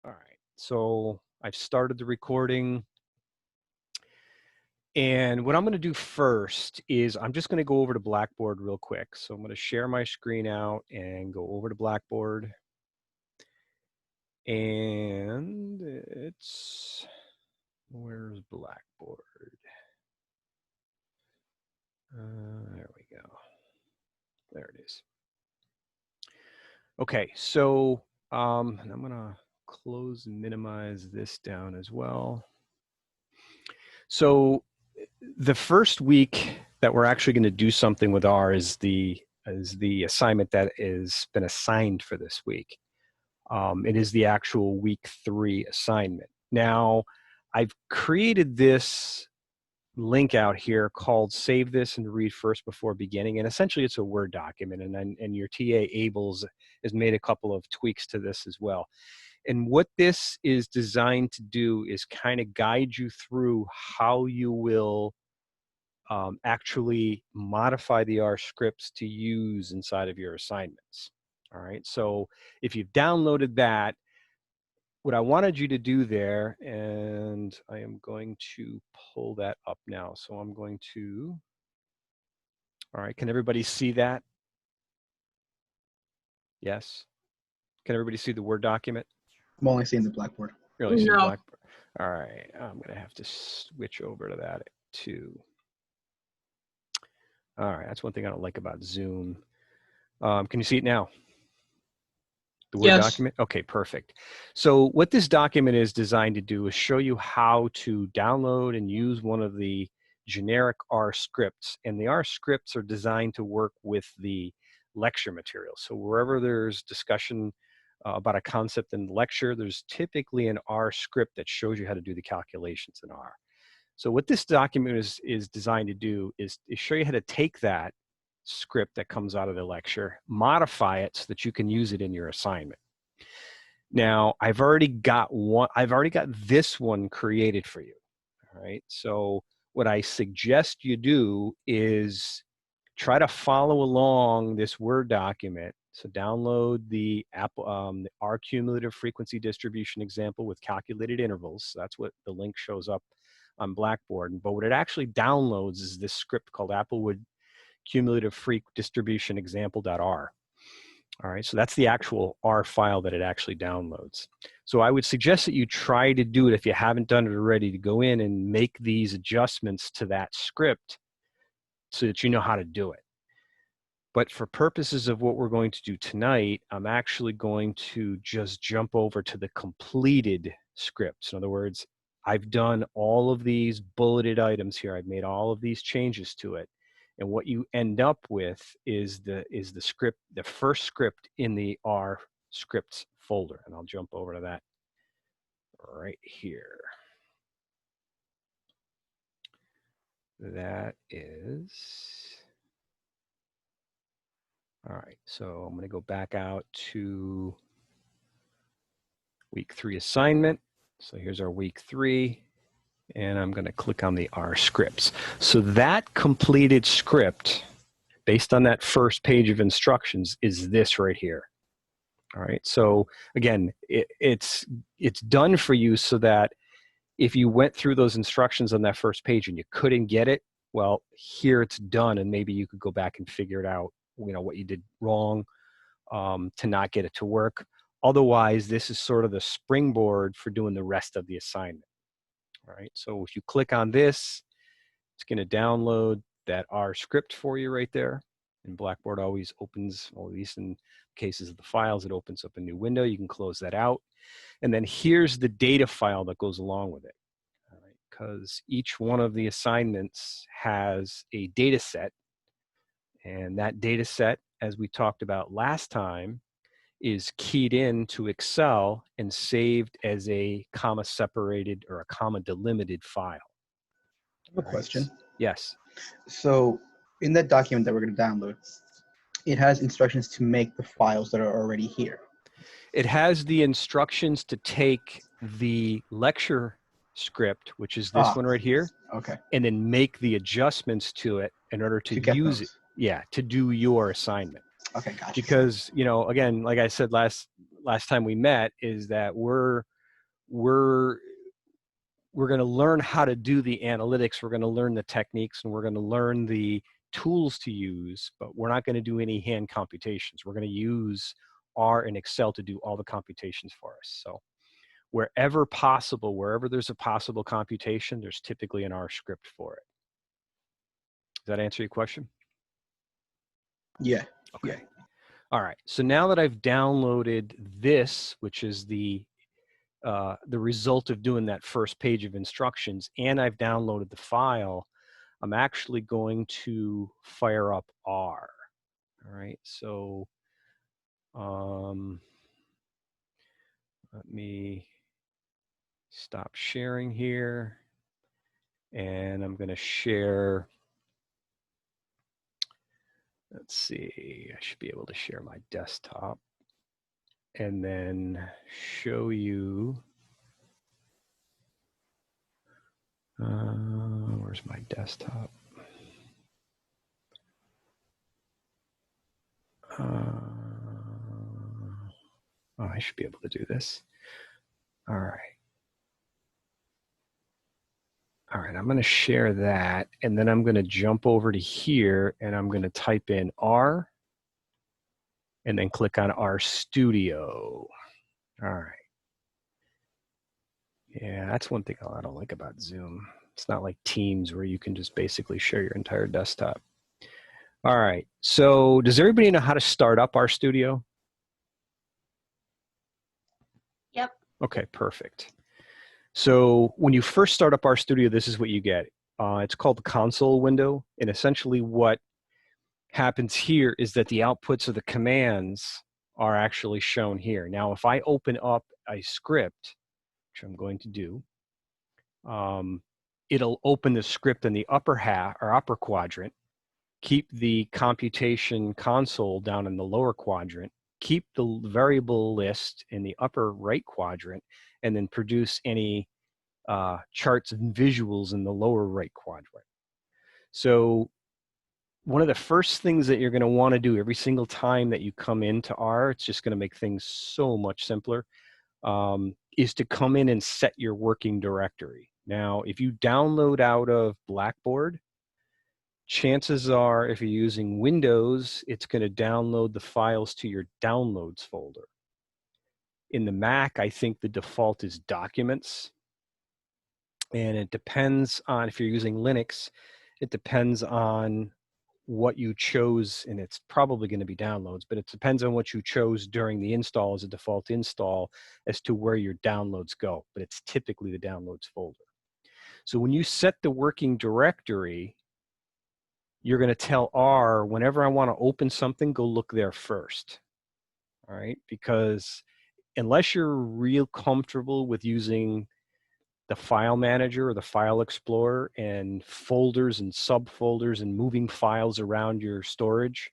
All right, so I've started the recording. And what I'm going to do first is I'm just going to go over to Blackboard real quick. So I'm going to share my screen out and go over to Blackboard. And it's, where's Blackboard? There we go. There it is. Okay, so and I'm going to close and minimize this down as well. So the first week that we're actually going to do something with R is the assignment that has been assigned for this week. It is the actual week 3 assignment. Now, I've created this link out here called Save This and Read First Before Beginning, and essentially it's a Word document, and your TA Ables has made a couple of tweaks to this as well. And what this is designed to do is kind of guide you through how you will actually modify the R scripts to use inside of your assignments. All right, so if you've downloaded that, what I wanted you to do there, and I am going to pull that up now. So I'm going to, all right, can everybody see that? Yes? Can everybody see the Word document? I'm only seeing the Blackboard. Really see the Blackboard? All right, I'm gonna have to switch over to that too. All right, that's one thing I don't like about Zoom. Can you see it now? The Word document? Okay, perfect. So what this document is designed to do is show you how to download and use one of the generic R scripts. And the R scripts are designed to work with the lecture material. So wherever there's discussion about a concept in the lecture, there's typically an R script that shows you how to do the calculations in R. So what this document is designed to do is show you how to take that script that comes out of the lecture, modify it so that you can use it in your assignment. Now, I've already got this one created for you. All right. So what I suggest you do is try to follow along this Word document. So download the R cumulative frequency distribution example with calculated intervals. So that's what the link shows up on Blackboard. But what it actually downloads is this script called Applewood cumulative freq distribution example.r. All right, so that's the actual R file that it actually downloads. So I would suggest that you try to do it, if you haven't done it already, to go in and make these adjustments to that script so that you know how to do it. But for purposes of what we're going to do tonight, I'm actually going to just jump over to the completed scripts. In other words, I've done all of these bulleted items here. I've made all of these changes to it. And what you end up with is the script, the first script in the R scripts folder. And I'll jump over to that right here. That is, all right, so I'm going to go back out to week 3 assignment. So here's our week 3. And I'm going to click on the R scripts. So that completed script, based on that first page of instructions, is this right here. All right. So again, it's done for you so that if you went through those instructions on that first page and you couldn't get it, well, here it's done, and maybe you could go back and figure it out. You know what you did wrong to not get it to work. Otherwise, this is sort of the springboard for doing the rest of the assignment. All right, so if you click on this, it's going to download that R script for you right there. And Blackboard always opens, well, at least in cases of the files, it opens up a new window. You can close that out. And then here's the data file that goes along with it. All right, because each one of the assignments has a data set. And that data set, as we talked about last time, is keyed in to Excel and saved as a comma separated or a comma delimited file. I have a question. Yes. So in that document that we're going to download, it has instructions to make the files that are already here. It has the instructions to take the lecture script, which is this one right here, okay, and then make the adjustments to it in order to use those. it. Yeah, to do your assignment. Okay, gotcha. Because, you know, again, like I said last last time we met is that we're going to learn how to do the analytics. We're going to learn the techniques, and we're going to learn the tools to use, but we're not going to do any hand computations. We're going to use R and Excel to do all the computations for us. So wherever possible, wherever there's a possible computation, there's typically an R script for it. Does that answer your question? Yeah. Okay. Yeah. All right. So now that I've downloaded this, which is the result of doing that first page of instructions, and I've downloaded the file, I'm actually going to fire up R. All right. So let me stop sharing here, and I'm going to share. Let's see, I should be able to share my desktop and then show you. Where's my desktop? Oh, I should be able to do this. All right. All right, I'm going to share that, and then I'm going to jump over to here, and I'm going to type in R, and then click on R Studio. All right. Yeah, that's one thing I don't like about Zoom. It's not like Teams where you can just basically share your entire desktop. All right, so does everybody know how to start up R Studio? Yep. Okay, perfect. So when you first start up R Studio, this is what you get. It's called the console window, and essentially what happens here is that the outputs of the commands are actually shown here. Now, if I open up a script, which I'm going to do, it'll open the script in the upper half or upper quadrant, keep the computation console down in the lower quadrant, keep the variable list in the upper right quadrant, and then produce any charts and visuals in the lower right quadrant. So one of the first things that you're going to want to do every single time that you come into R, it's just going to make things so much simpler, is to come in and set your working directory. Now, if you download out of Blackboard, chances are if you're using Windows, it's going to download the files to your downloads folder. In the Mac, I think the default is documents. And it depends on, if you're using Linux, it depends on what you chose, and it's probably going to be downloads, but it depends on what you chose during the install as a default install as to where your downloads go, but it's typically the downloads folder. So when you set the working directory, you're going to tell R, whenever I want to open something, go look there first. All right, because unless you're real comfortable with using the file manager or the file explorer and folders and subfolders and moving files around your storage,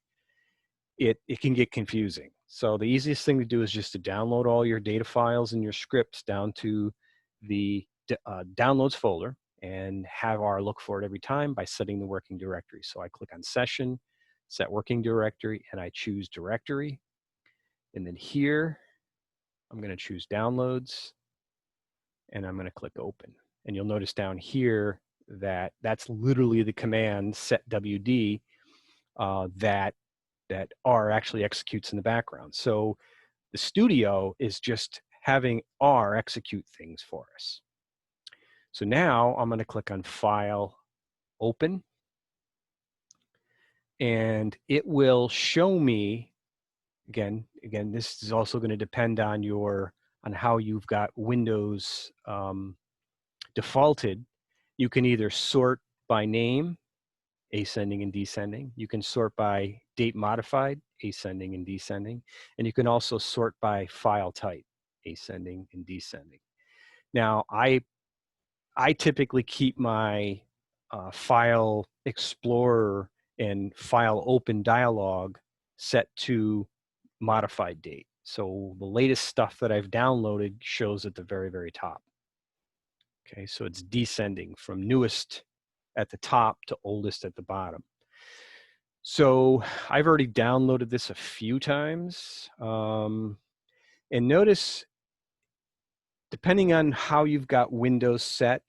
it can get confusing. So the easiest thing to do is just to download all your data files and your scripts down to the downloads folder and have R look for it every time by setting the working directory. So I click on session, set working directory, and I choose directory. And then here, I'm going to choose downloads, and I'm going to click open. And you'll notice down here that that's literally the command setwd that R actually executes in the background. So the studio is just having R execute things for us. So now I'm going to click on File, Open, and it will show me, again, this is also going to depend on how you've got Windows defaulted. You can either sort by name, ascending and descending. You can sort by date modified, ascending and descending. And you can also sort by file type, ascending and descending. Now, I typically keep my file explorer and file open dialog set to modified date. So the latest stuff that I've downloaded shows at the very, very top. Okay, so it's descending from newest at the top to oldest at the bottom. So I've already downloaded this a few times. And notice, depending on how you've got Windows set,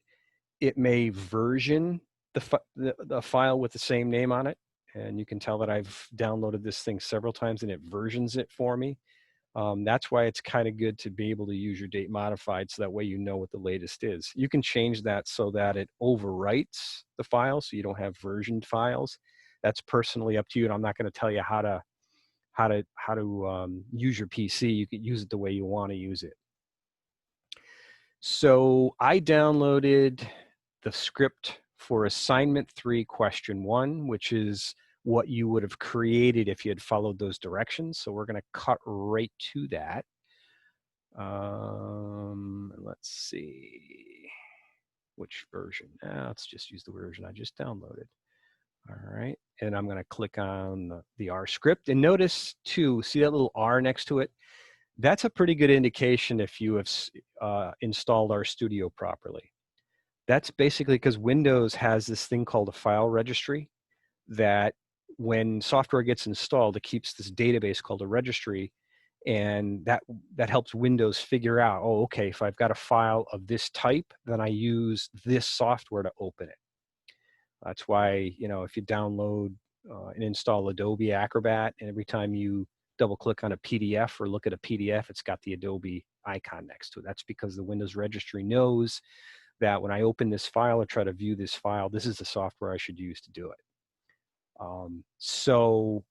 it may version the file with the same name on it. And you can tell that I've downloaded this thing several times and it versions it for me. That's why it's kind of good to be able to use your date modified, so that way you know what the latest is. You can change that so that it overwrites the file, so you don't have versioned files. That's personally up to you, and I'm not going to tell you how to use your PC. You can use it the way you want to use it. So I downloaded the script for assignment 3, question 1, which is what you would have created if you had followed those directions. So we're going to cut right to that. Let's see, which version? Let's just use the version I just downloaded. All right, and I'm going to click on the R script. And notice too, see that little R next to it? That's a pretty good indication if you have installed RStudio properly. That's basically because Windows has this thing called a file registry, that when software gets installed, it keeps this database called a registry, and that helps Windows figure out, oh, okay, if I've got a file of this type, then I use this software to open it. That's why, you know, if you download and install Adobe Acrobat, and every time you double click on a PDF or look at a PDF, it's got the Adobe icon next to it. That's because the Windows registry knows that when I open this file or try to view this file, this is the software I should use to do it. So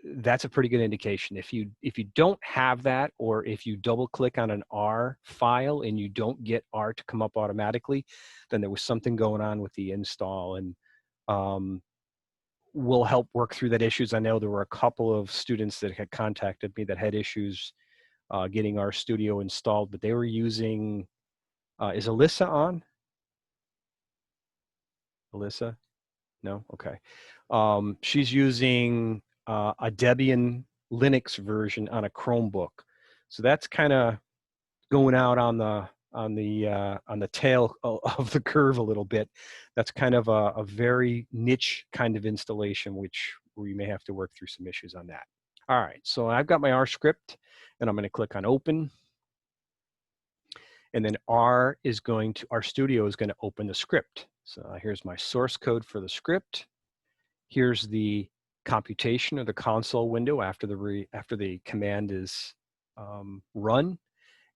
that's a pretty good indication. If you don't have that, or if you double click on an R file and you don't get R to come up automatically, then there was something going on with the install, and we'll help work through that issues. I know there were a couple of students that had contacted me that had issues getting RStudio installed, but they were using, is Alyssa on? Alyssa? No? Okay. She's using a Debian Linux version on a Chromebook. So that's kind of going out on the tail of the curve a little bit. That's kind of a very niche kind of installation, which we may have to work through some issues on that. All right, so I've got my R script, and I'm going to click on open. And then RStudio is going to open the script. So here's my source code for the script. Here's the computation or the console window after the command is run.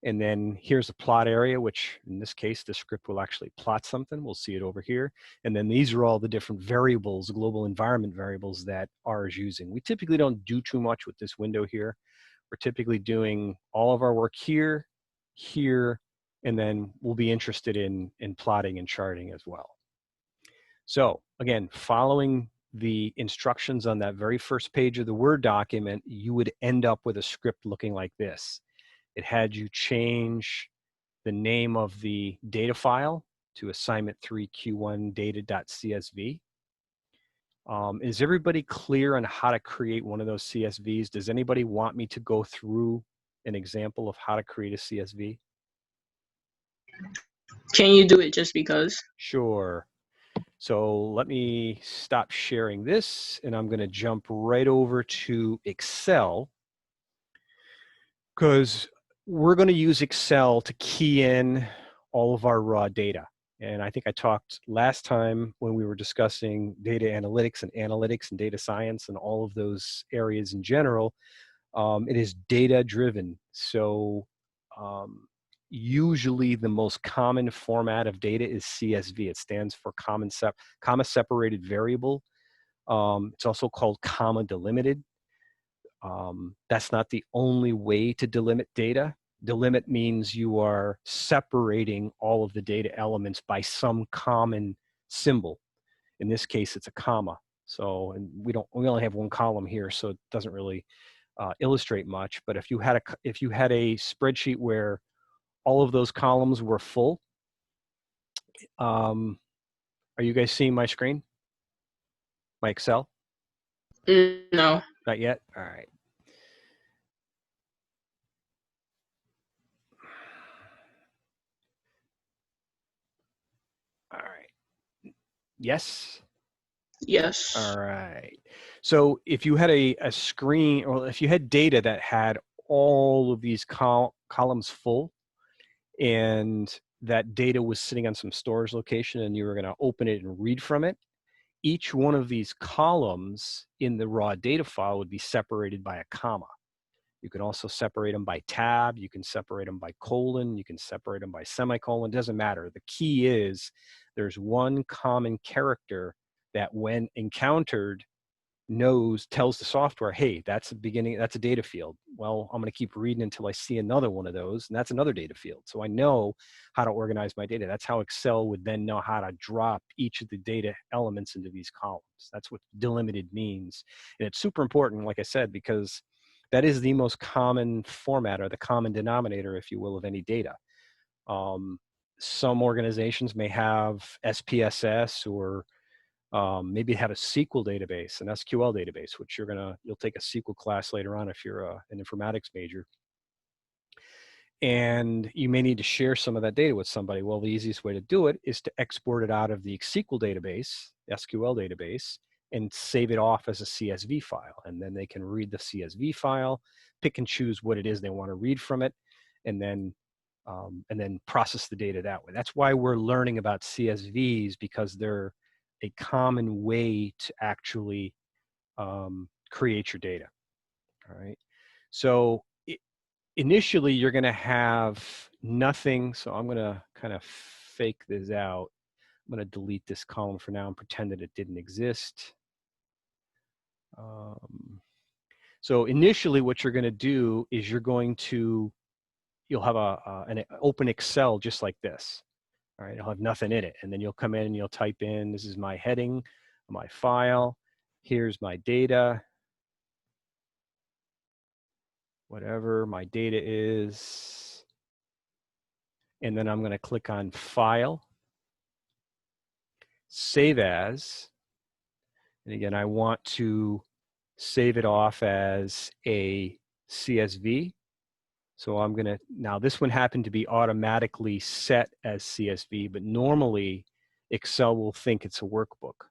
And then here's a plot area, which in this case, the script will actually plot something. We'll see it over here. And then these are all the different variables, global environment variables that R is using. We typically don't do too much with this window here. We're typically doing all of our work here, here, and then we'll be interested in plotting and charting as well. So again, following the instructions on that very first page of the Word document, you would end up with a script looking like this. It had you change the name of the data file to assignment 3 Q1 data.csv. Is everybody clear on how to create one of those CSVs? Does anybody want me to go through an example of how to create a CSV? Can you do it just because? Sure. So let me stop sharing this, and I'm going to jump right over to Excel, because we're going to use Excel to key in all of our raw data. And I think I talked last time when we were discussing data analytics and data science and all of those areas in general. It is data driven. So usually the most common format of data is CSV. It stands for comma separated variable. It's also called comma delimited. That's not the only way to delimit data. Delimit means you are separating all of the data elements by some common symbol. In this case, it's a comma. So, and we only have one column here, so it doesn't really illustrate much. But if you had a spreadsheet where all of those columns were full, are you guys seeing my screen? My Excel? No. Not yet? All right. All right. Yes? Yes. All right. So if you had a screen, or if you had data that had all of these columns full, and that data was sitting on some storage location, and you were going to open it and read from it, each one of these columns in the raw data file would be separated by a comma. You can also separate them by tab. You can separate them by colon. You can separate them by semicolon. It doesn't matter. The key is there's one common character that when encountered tells the software, hey, that's a beginning, that's a data field. Well, I'm going to keep reading until I see another one of those, and that's another data field. So I know how to organize my data. That's how Excel would then know how to drop each of the data elements into these columns. That's what delimited means. And it's super important, like I said, because that is the most common format, or the common denominator, if you will, of any data. Some organizations may have SPSS, or maybe have a SQL database, an SQL database, which you'll take a SQL class later on if you're an informatics major. And you may need to share some of that data with somebody. Well, the easiest way to do it is to export it out of the SQL database, SQL database, and save it off as a CSV file. And then they can read the CSV file, pick and choose what it is they want to read from it, and then process the data that way. That's why we're learning about CSVs, because they're a common way to actually create your data. All right. So initially, you're going to have nothing. So I'm going to kind of fake this out. I'm going to delete this column for now and pretend that it didn't exist. So initially, what you're going to do is you'll have an open Excel just like this. All right, it'll have nothing in it. And then you'll come in and you'll type in, this is my heading, my file, here's my data, whatever my data is. And then I'm going to click on File, Save As. And again, I want to save it off as a CSV. So I'm going to, now this one happened to be automatically set as CSV, but normally Excel will think it's a workbook.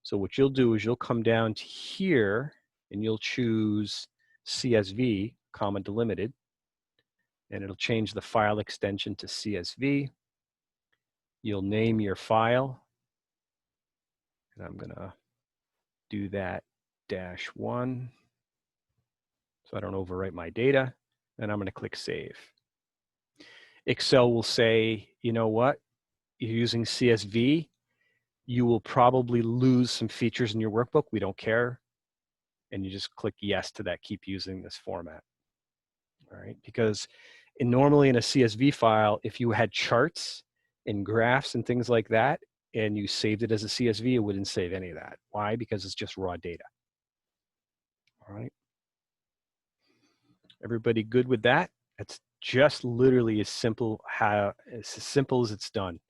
So what you'll do is you'll come down to here and you'll choose CSV, comma delimited, and it'll change the file extension to CSV. You'll name your file, and I'm going to do that -1 so I don't overwrite my data. And I'm going to click Save. Excel will say, you know what, you're using CSV, you will probably lose some features in your workbook. We don't care. And you just click yes to that, keep using this format. All right, because normally in a CSV file, if you had charts and graphs and things like that, and you saved it as a CSV, it wouldn't save any of that. Why? Because it's just raw data. All right. Everybody good with that? It's just literally as simple as it's done.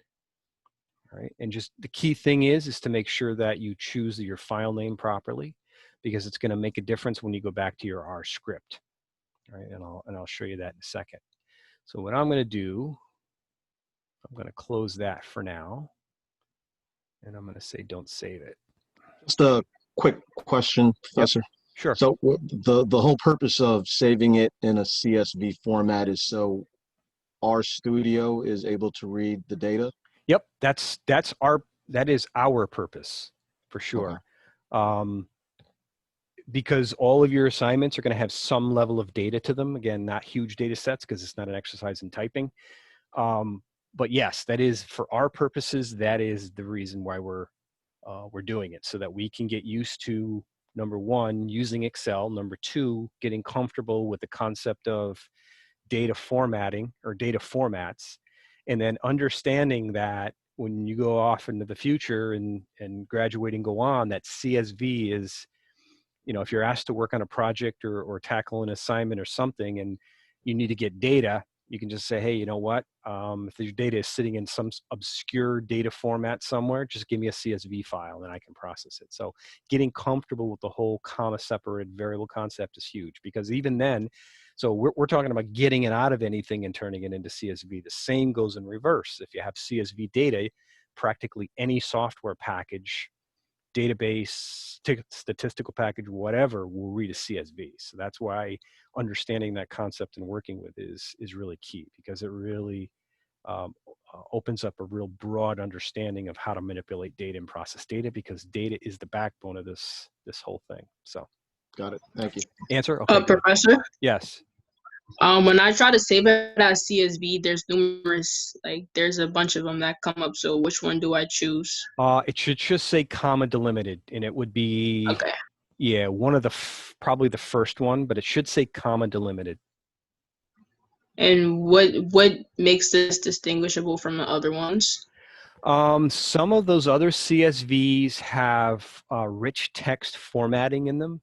All right, and just the key thing is to make sure that you choose your file name properly, because it's going to make a difference when you go back to your R script. All right, and I'll show you that in a second. So what I'm going to do, I'm going to close that for now, and I'm going to say don't save it. Just a quick question, Professor. Yep. Sure. So the whole purpose of saving it in a CSV format is so RStudio is able to read the data? Yep, that is our purpose for sure. Okay. Because all of your assignments are going to have some level of data to them. Again, not huge data sets because it's not an exercise in typing. But yes, that is for our purposes. That is the reason why we're doing it, so that we can get used to, number one, using Excel. Number two, getting comfortable with the concept of data formatting or data formats, and then understanding that when you go off into the future and graduate and go on, that CSV is, you know, if you're asked to work on a project or tackle an assignment or something and you need to get data, you can just say, hey, you know what, if your data is sitting in some obscure data format somewhere, just give me a CSV file and I can process it. So getting comfortable with the whole comma separated variable concept is huge, because even then, so we're talking about getting it out of anything and turning it into CSV. The same goes in reverse. If you have CSV data, practically any software package database, statistical package, whatever, will read a CSV. So that's why understanding that concept and working with is really key, because it really opens up a real broad understanding of how to manipulate data and process data, because data is the backbone of this whole thing. So, Got it. Thank you. answer? Okay. Good. Professor, Yes. when I try to save it as CSV, there's numerous, like there's a bunch of them that come up. So which one do I choose? It should just say comma delimited, and it would be, Okay. yeah, one of the probably the first one, but it should say comma delimited. And what makes this distinguishable from the other ones? Some of those other CSVs have rich text formatting in them,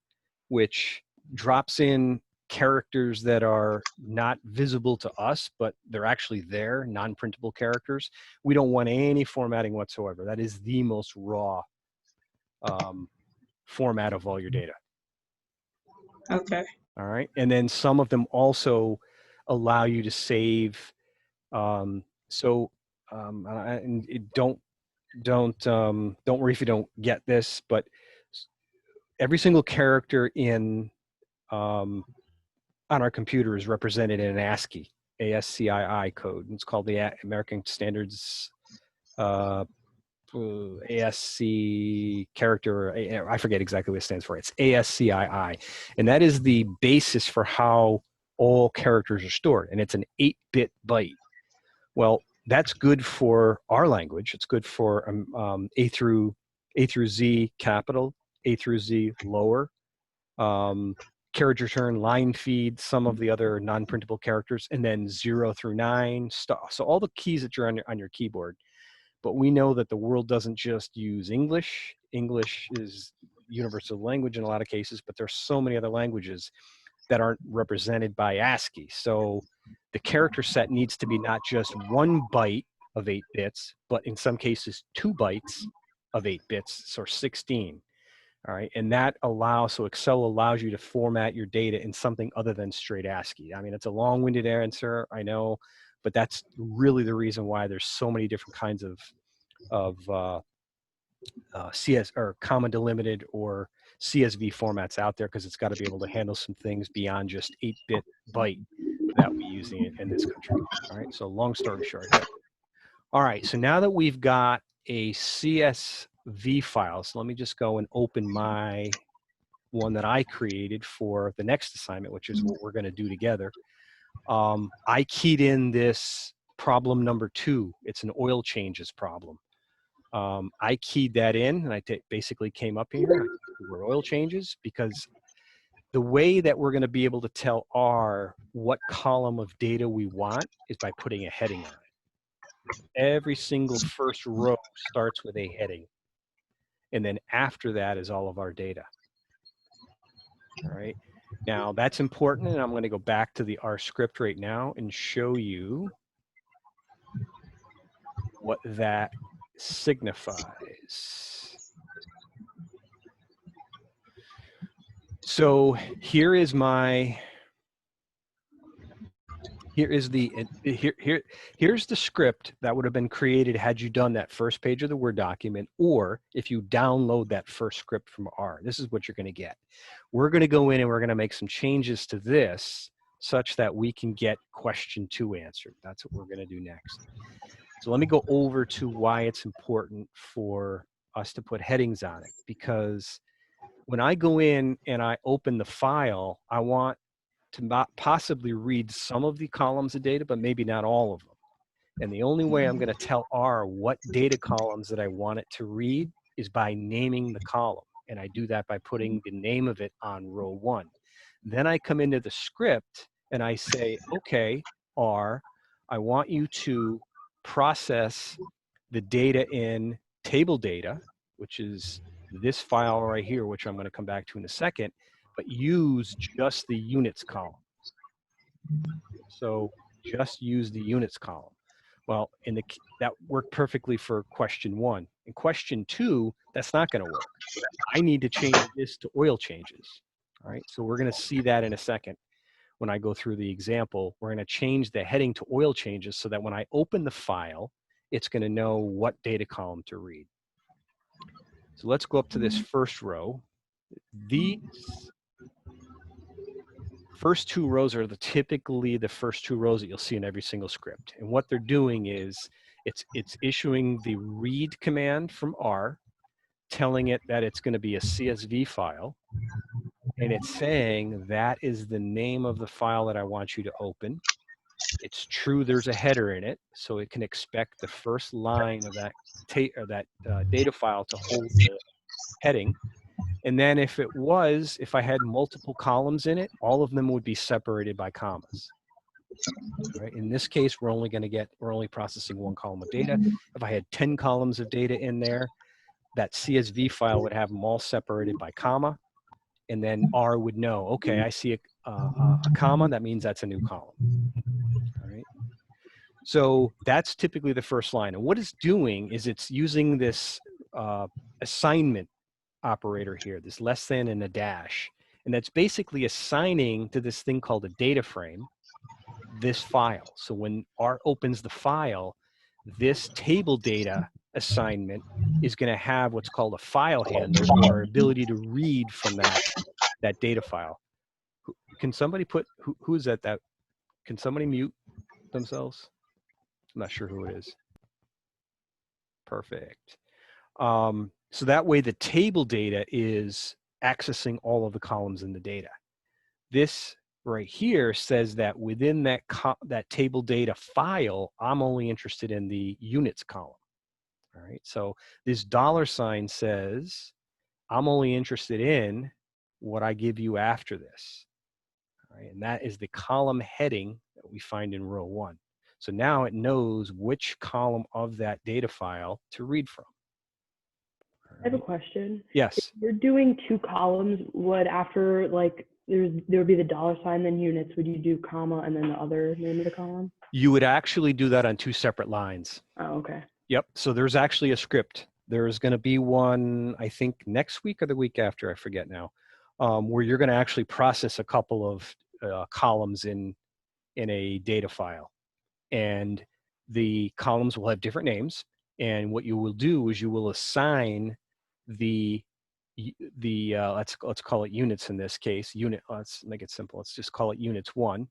which drops in characters that are not visible to us, but they're actually there, non-printable characters. We don't want any formatting whatsoever. That is the most raw format of all your data. Okay. All right. And then some of them also allow you to save. And don't worry if you don't get this, but every single character in on our computer is represented in an ASCII code. It's called the American Standards ASCII character. I forget exactly what it stands for. It's ASCII, and that is the basis for how all characters are stored, and it's an 8-bit byte. Well, that's good for our language. It's good for A through Z capital, A through Z lower, carriage return, line feed, some of the other non-printable characters, and then 0 through 9 stuff. So all the keys that you're on your keyboard. But we know that the world doesn't just use English. English is universal language in a lot of cases, but there's so many other languages that aren't represented by ASCII. So the character set needs to be not just 1 byte of 8 bits, but in some cases 2 bytes of 8 bits, so 16. All right, and that allows, so Excel allows you to format your data in something other than straight ASCII. I mean, it's a long-winded answer, I know, but that's really the reason why there's so many different kinds of CS or comma delimited or CSV formats out there, because it's got to be able to handle some things beyond just 8-bit byte that we use in this country. All right, so long story short here. All right, so now that we've got a CSV file, so let me just go and open my one that I created for the next assignment, which is what we're going to do together. I keyed in this problem number 2. It's an oil changes problem. I keyed that in, and I basically came up here. I used the word oil changes, because the way that we're going to be able to tell R what column of data we want is by putting a heading on it. Every single first row starts with a heading, and then after that is all of our data. All right. Now that's important, and I'm going to go back to the R script right now and show you what that signifies. So here's the script that would have been created had you done that first page of the Word document, or if you download that first script from R. This is what you're going to get. We're going to go in and we're going to make some changes to this such that we can get question 2 answered. That's what we're going to do next. So let me go over to why it's important for us to put headings on it, because when I go in and I open the file, I want to not possibly read some of the columns of data, but maybe not all of them. And the only way I'm going to tell R what data columns that I want it to read is by naming the column. And I do that by putting the name of it on row 1. Then I come into the script and I say, okay, R, I want you to process the data in table data, which is this file right here, which I'm going to come back to in a second, but use just the units column. So just use the units column. Well, that worked perfectly for question 1. In question 2, that's not going to work. I need to change this to oil changes. All right, so we're going to see that in a second. When I go through the example, we're going to change the heading to oil changes so that when I open the file, it's going to know what data column to read. So let's go up to this first row. These first two rows are typically the first two rows that you'll see in every single script. And what they're doing is it's issuing the read command from R, telling it that it's going to be a CSV file. And it's saying that is the name of the file that I want you to open. It's true there's a header in it, so it can expect the first line of that data file to hold the heading. And then if I had multiple columns in it, all of them would be separated by commas. All right. In this case, we're only processing one column of data. If I had 10 columns of data in there, that CSV file would have them all separated by comma. And then R would know, okay, I see a comma, that means that's a new column. All right. So that's typically the first line. And what it's doing is it's using this assignment operator here, this less than and a dash. And that's basically assigning to this thing called a data frame this file. So when R opens the file, this table data assignment is going to have what's called a file handler, or ability to read from that data file. Can somebody who is that? Can somebody mute themselves? I'm not sure who it is. Perfect. So that way the table data is accessing all of the columns in the data. This right here says that within that table data file, I'm only interested in the units column. All right. So this $ says I'm only interested in what I give you after this. All right. And that is the column heading that we find in row 1. So now it knows which column of that data file to read from. I have a question. Yes. If you're doing 2 columns, would after like there would be the $, then units, would you do comma and then the other name of the column? You would actually do that on 2 separate lines. Oh, okay. Yep. So there's actually a script. There's going to be one, I think next week or the week after, I forget now, where you're going to actually process a couple of columns in a data file. And the columns will have different names. And what you will do is you will assign let's call it units in this case. Let's make it simple. Let's just call it units 1.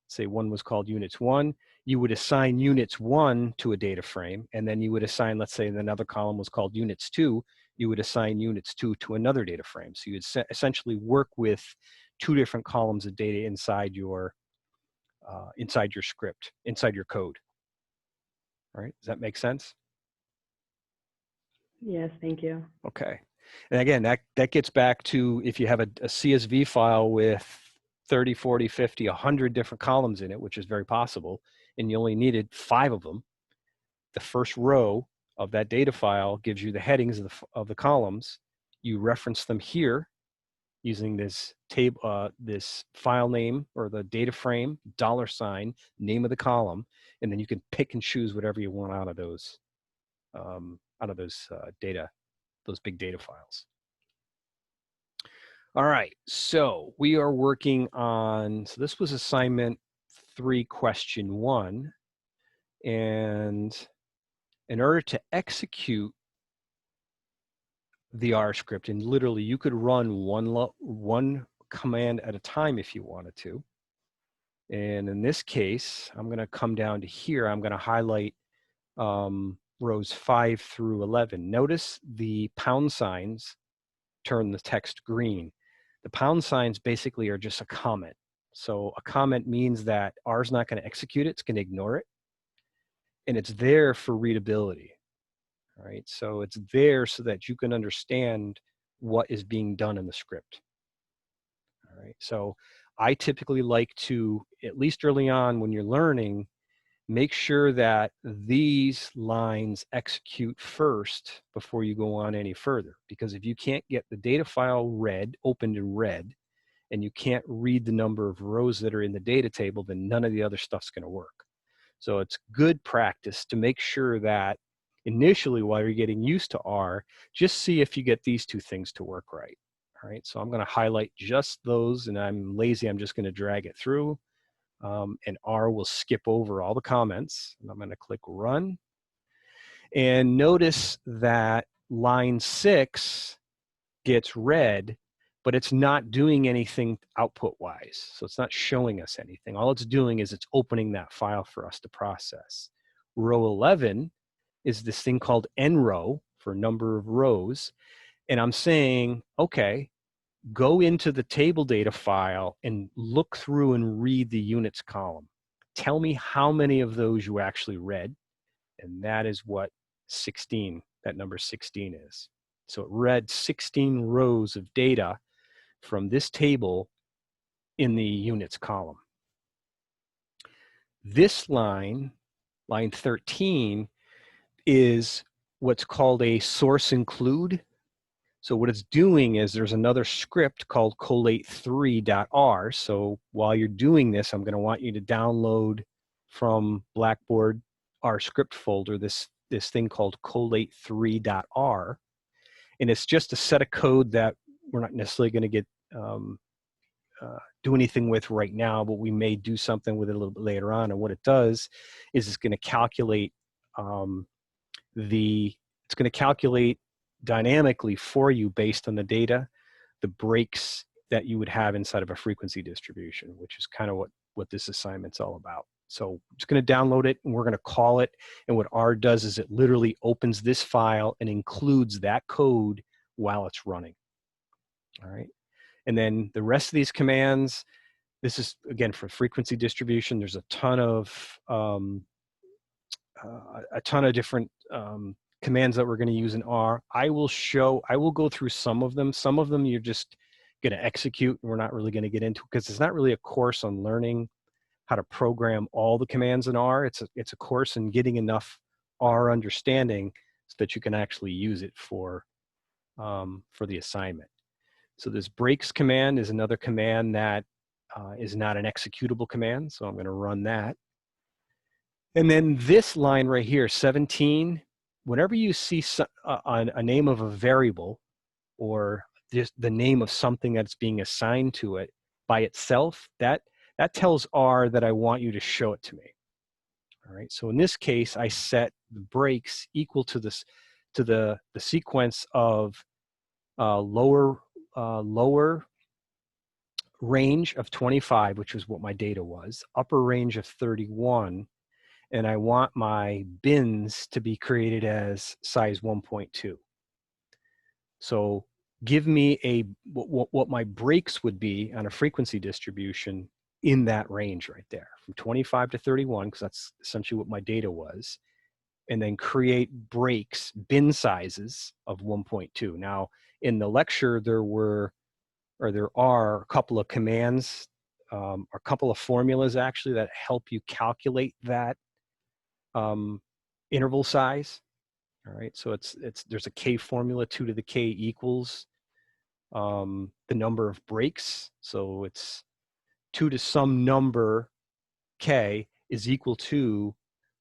Say one was called units 1. You would assign units 1 to a data frame, and then you would assign, let's say another column was called units 2. You would assign units 2 to another data frame. So you'd essentially work with 2 different columns of data inside your script, inside your code. All right, does that make sense? Yes, thank you. Okay. And again, that gets back to if you have a CSV file with 30, 40, 50, 100 different columns in it, which is very possible, and you only needed 5 of them, the first row of that data file gives you the headings of the columns. You reference them here using this table, this file name or the data frame, $, name of the column, and then you can pick and choose whatever you want out of those data, those big data files. All right, so we are working on, so this was assignment 3, question 1. And in order to execute the R script, and literally you could run one command at a time if you wanted to. And in this case, I'm going to come down to here. I'm going to highlight rows 5 through 11. Notice the pound signs turn the text green. The pound signs basically are just a comment. So a comment means that R is not going to execute it. It's going to ignore it. And it's there for readability. All right. So it's there so that you can understand what is being done in the script. All right. So I typically like to, at least early on when you're learning, make sure that these lines execute first before you go on any further. Because if you can't get the data file opened and read, and you can't read the number of rows that are in the data table, then none of the other stuff's going to work. So it's good practice to make sure that initially, while you're getting used to R, just see if you get these 2 things to work right. All right, so I'm going to highlight just those, and I'm lazy. I'm just going to drag it through, and R will skip over all the comments. And I'm going to click Run. And notice that line 6 gets read, but it's not doing anything output-wise. So it's not showing us anything. All it's doing is it's opening that file for us to process. Row 11 is this thing called nrow for number of rows. And I'm saying, okay, go into the table data file and look through and read the units column. Tell me how many of those you actually read. And that is what 16, that number 16 is. So it read 16 rows of data from this table in the units column. This line, line 13, is what's called a source include. So what it's doing is there's another script called collate3.r. So while you're doing this, I'm going to want you to download from Blackboard our script folder this thing called collate3.r. And it's just a set of code that we're not necessarily going to get do anything with right now, but we may do something with it a little bit later on. And what it does is it's going to calculate it's going to calculate dynamically for you based on the data, the breaks that you would have inside of a frequency distribution, which is kind of what this assignment's all about. So I'm just going to download it and we're going to call it. And what R does is it literally opens this file and includes that code while it's running. All right. And then the rest of these commands, this is again for frequency distribution. There's a ton of different commands that we're going to use in R. I will go through some of them. Some of them you're just going to execute. We're not really going to get into because it's not really a course on learning how to program all the commands in R. It's a course in getting enough R understanding so that you can actually use it for the assignment. So this breaks command is another command that is not an executable command. So I'm going to run that. And then this line right here, 17, whenever you see a name of a variable or just the name of something that's being assigned to it by itself, that tells R that I want you to show it to me. All right. So in this case, I set the breaks equal to this to the sequence of lower range of 25, which was what my data was, upper range of 31. And I want my bins to be created as size 1.2. So give me what my breaks would be on a frequency distribution in that range right there, from 25 to 31, because that's essentially what my data was, and then create breaks, bin sizes of 1.2. Now, in the lecture, there are a couple of commands, or a couple of formulas actually that help you calculate that interval size. All right, so there's a K formula, 2 to the K equals the number of breaks. So it's 2 to some number K is equal to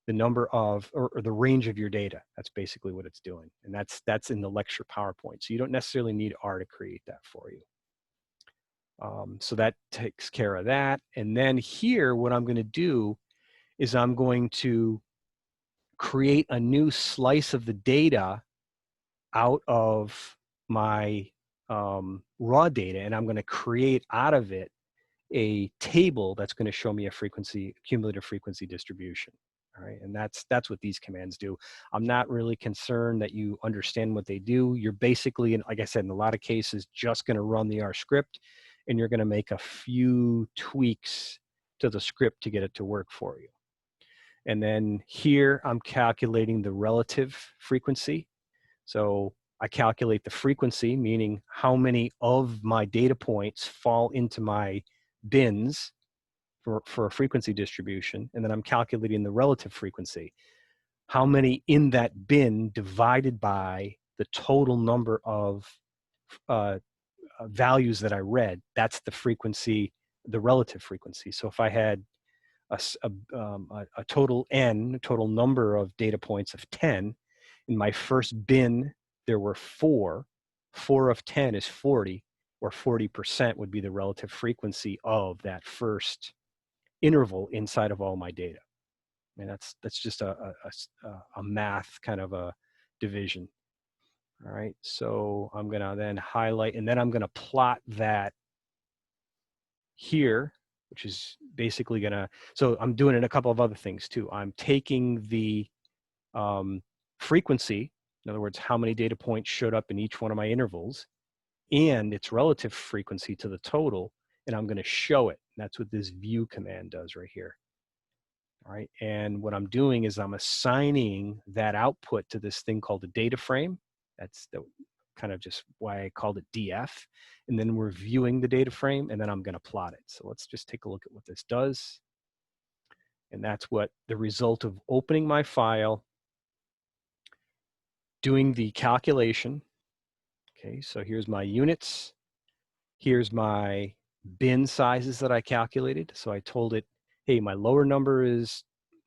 the number of, or the range of your data. That's basically what it's doing. And that's in the lecture PowerPoint. So you don't necessarily need R to create that for you. So that takes care of that. And then here, what I'm going to do is I'm going to create a new slice of the data out of my raw data, and I'm going to create out of it a table that's going to show me a cumulative frequency distribution. All right, and that's what these commands do. I'm not really concerned that you understand what they do. You're basically, like I said, in a lot of cases, just going to run the R script, and you're going to make a few tweaks to the script to get it to work for you. And then here, I'm calculating the relative frequency. So I calculate the frequency, meaning how many of my data points fall into my bins for a frequency distribution. And then I'm calculating the relative frequency. How many in that bin divided by the total number of values that I read. That's the frequency, the relative frequency. So if I had a total total number of data points of 10, in my first bin, there were 4. 4 of 10 is 40, or 40% would be the relative frequency of that first interval inside of all my data. And that's just a math kind of a division. All right, so I'm gonna then highlight, and then I'm gonna plot that here, which is basically gonna, so I'm doing it a couple of other things too. I'm taking the frequency, in other words, how many data points showed up in each one of my intervals, and its relative frequency to the total, and I'm gonna show it. And that's what this view command does right here. All right, and what I'm doing is I'm assigning that output to this thing called a data frame. That's the kind of just why I called it DF. And then we're viewing the data frame, and then I'm gonna plot it. So let's just take a look at what this does. And that's what the result of opening my file, doing the calculation. Okay, so here's my units. Here's my bin sizes that I calculated. So I told it, hey, my lower number is,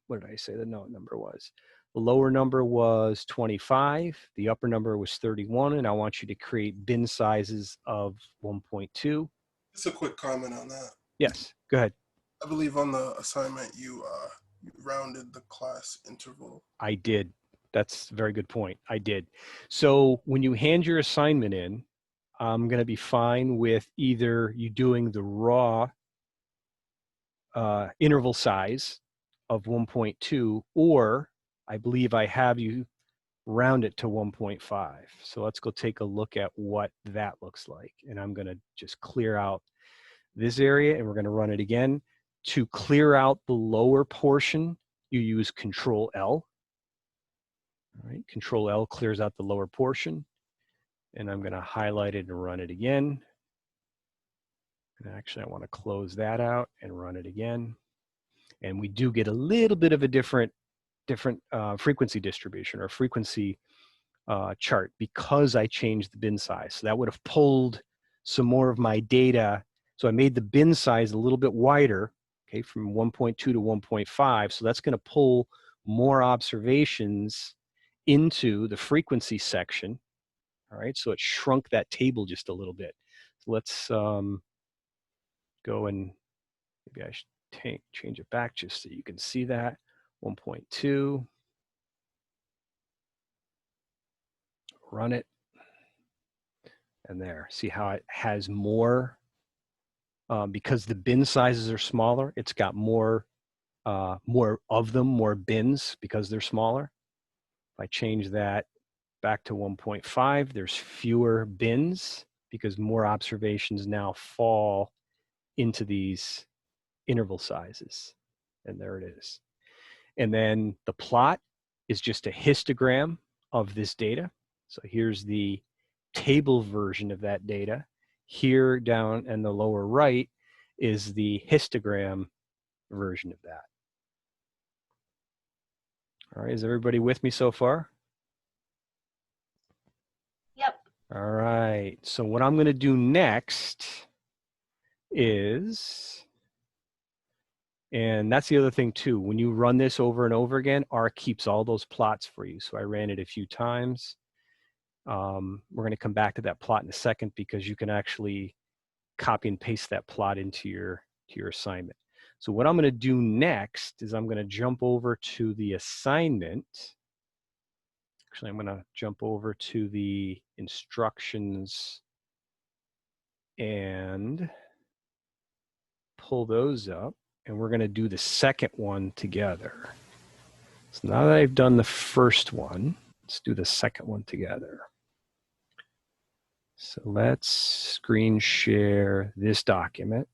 what did I say the number was? The lower number was 25, the upper number was 31, and I want you to create bin sizes of 1.2. Just a quick comment on that. Yes, go ahead. I believe on the assignment you rounded the class interval. I did. That's a very good point. I did. So when you hand your assignment in, I'm going to be fine with either you doing the raw interval size of 1.2, or I believe I have you round it to 1.5. So let's go take a look at what that looks like. And I'm going to just clear out this area, and we're going to run it again. To clear out the lower portion, you use Control L. All right, Control L clears out the lower portion. And I'm going to highlight it and run it again. And actually, I want to close that out and run it again. And we do get a little bit of a different frequency distribution or frequency chart because I changed the bin size. So that would have pulled some more of my data. So I made the bin size a little bit wider, okay, from 1.2 to 1.5. So that's going to pull more observations into the frequency section. All right, so it shrunk that table just a little bit. So let's go and maybe I should change it back just so you can see that. 1.2. Run it. And there, see how it has more, because the bin sizes are smaller, it's got more of them, more bins because they're smaller. If I change that back to 1.5, there's fewer bins because more observations now fall into these interval sizes. And there it is. And then the plot is just a histogram of this data. So here's the table version of that data. Here down in the lower right is the histogram version of that. All right, is everybody with me so far? Yep. All right, so what I'm going to do next is, and that's the other thing too, when you run this over and over again, R keeps all those plots for you. So I ran it a few times. We're going to come back to that plot in a second because you can actually copy and paste that plot into your assignment. So what I'm going to do next is I'm going to jump over to the assignment. Actually, I'm going to jump over to the instructions and pull those up, and we're going to do the second one together. So now that I've done the first one, let's do the second one together. So let's screen share this document.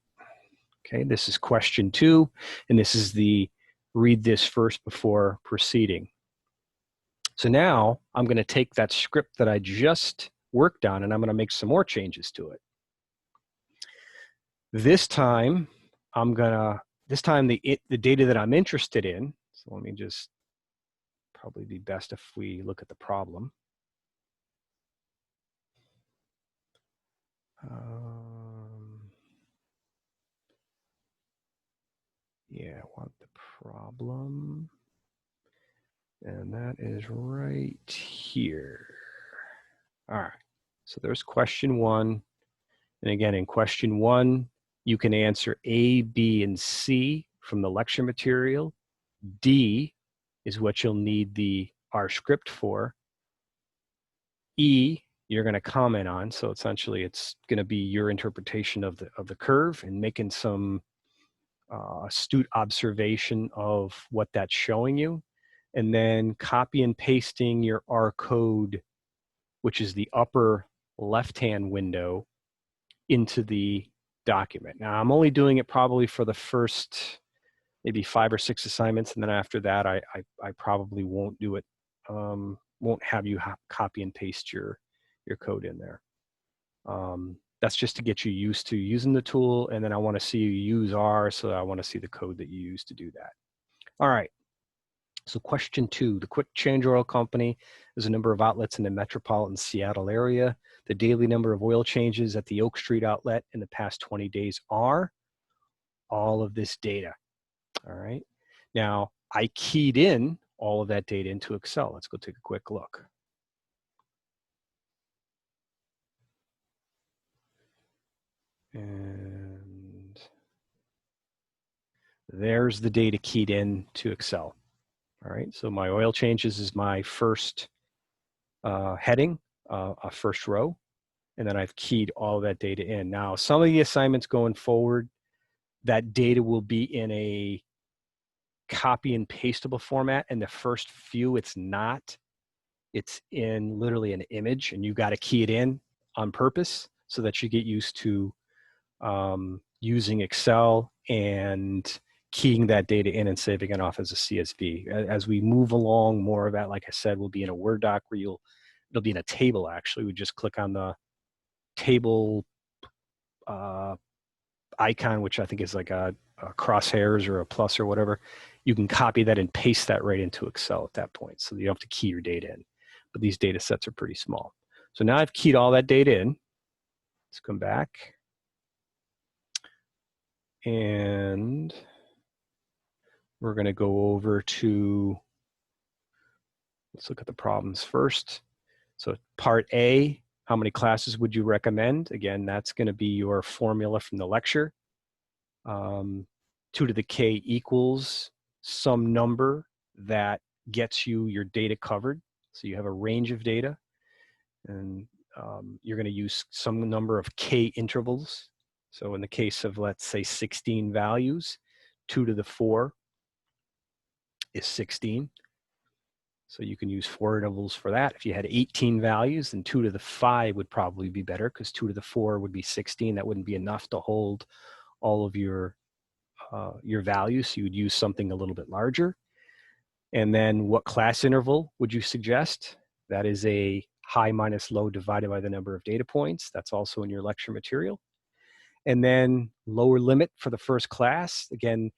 Okay, this is question 2, and this is the read this first before proceeding. So now I'm going to take that script that I just worked on and I'm going to make some more changes to it. This time, the data that I'm interested in, so let me just, probably be best if we look at the problem. Yeah, I want the problem. And that is right here. All right, so there's question 1. And again, in question 1, you can answer A, B, and C from the lecture material. D is what you'll need the R script for. E, you're going to comment on. So essentially it's going to be your interpretation of the curve and making some astute observation of what that's showing you. And then copy and pasting your R code, which is the upper left-hand window, into the document. Now I'm only doing it probably for the first maybe 5 or 6 assignments. And then after that, I probably won't do it. Won't have you copy and paste your code in there. That's just to get you used to using the tool. And then I want to see you use R, so I want to see the code that you use to do that. All right. So question 2, the quick change oil company is a number of outlets in the metropolitan Seattle area. The daily number of oil changes at the Oak Street outlet in the past 20 days are all of this data. All right. Now I keyed in all of that data into Excel. Let's go take a quick look. And there's the data keyed in to Excel. All right, so my oil changes is my first heading, a first row, and then I've keyed all that data in. Now, some of the assignments going forward, that data will be in a copy and pastable format, and the first few it's not. It's in literally an image, and you've got to key it in on purpose so that you get used to using Excel and keying that data in and saving it off as a CSV. As we move along, more of that, like I said, will be in a Word doc where it'll be in a table actually. We just click on the table icon, which I think is like a crosshairs or a plus or whatever. You can copy that and paste that right into Excel at that point. So you don't have to key your data in. But these data sets are pretty small. So now I've keyed all that data in. Let's come back. And we're going to go over to, let's look at the problems first. So part A, how many classes would you recommend? Again, that's going to be your formula from the lecture. 2 to the K equals some number that gets you your data covered. So you have a range of data, and you're going to use some number of K intervals. So in the case of, let's say, 16 values, 2 to the 4 is 16. So you can use 4 intervals for that. If you had 18 values, then 2 to the 5 would probably be better, because 2 to the 4 would be 16. That wouldn't be enough to hold all of your values. So you would use something a little bit larger. And then what class interval would you suggest? That is a high minus low divided by the number of data points. That's also in your lecture material. And then lower limit for the first class. Again,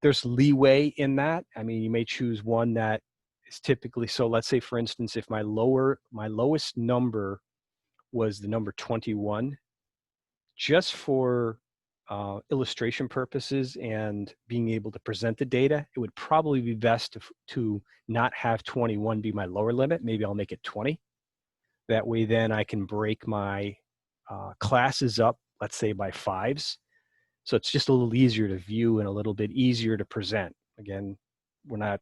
there's leeway in that. I mean, you may choose one that is typically, so let's say, for instance, if my lowest number was the number 21, just for illustration purposes and being able to present the data, it would probably be best to not have 21 be my lower limit. Maybe I'll make it 20. That way then I can break my classes up, let's say, by 5s. So it's just a little easier to view and a little bit easier to present. Again, we're not,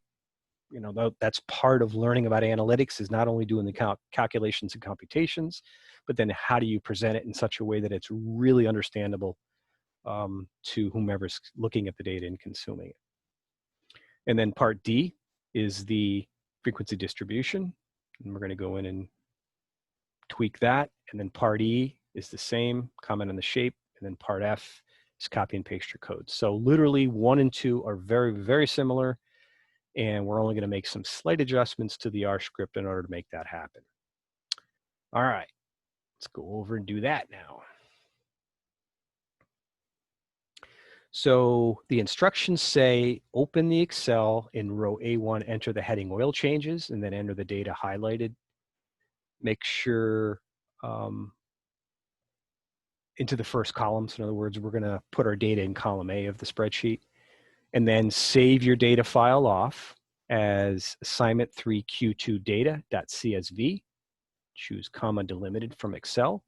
that's part of learning about analytics, is not only doing the calculations and computations, but then how do you present it in such a way that it's really understandable to whomever's looking at the data and consuming it. And then part D is the frequency distribution. And we're going to go in and tweak that. And then part E is the same, comment on the shape. And then part F is copy and paste your code. So literally 1 and 2 are very, very similar. And we're only going to make some slight adjustments to the R script in order to make that happen. All right, let's go over and do that now. So the instructions say, open the Excel in row A1, enter the heading oil changes, and then enter the data highlighted. Make sure into the first column. So in other words, we're going to put our data in column A of the spreadsheet, and then save your data file off as assignment 3q2 data.csv. Choose comma delimited from Excel.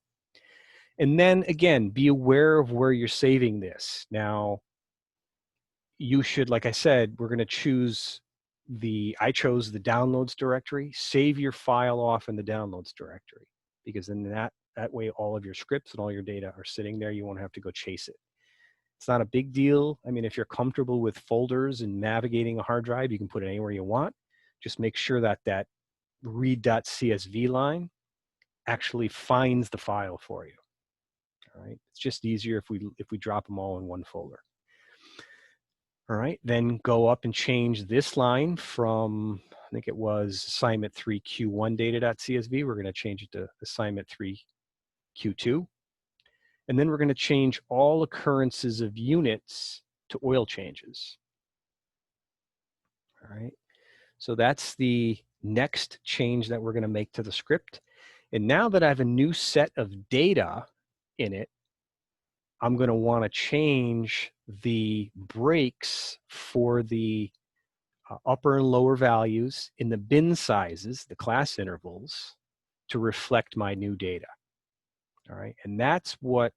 And then again, be aware of where you're saving this. Now, you should, like I said, we're going to choose I chose the downloads directory. Save your file off in the downloads directory, because then that way all of your scripts and all your data are sitting there. You won't have to go chase it. It's not a big deal. I mean, if you're comfortable with folders and navigating a hard drive, you can put it anywhere you want. Just make sure that that read.csv line actually finds the file for you. All right, it's just easier if we drop them all in one folder. All right, then go up and change this line from, I think it was assignment 3 Q1 data.csv. We're going to change it to assignment 3 Q2. And then we're going to change all occurrences of units to oil changes. All right, so that's the next change that we're going to make to the script. And now that I have a new set of data in it, I'm going to want to change the breaks for the upper and lower values in the bin sizes, the class intervals, to reflect my new data. All right, and that's what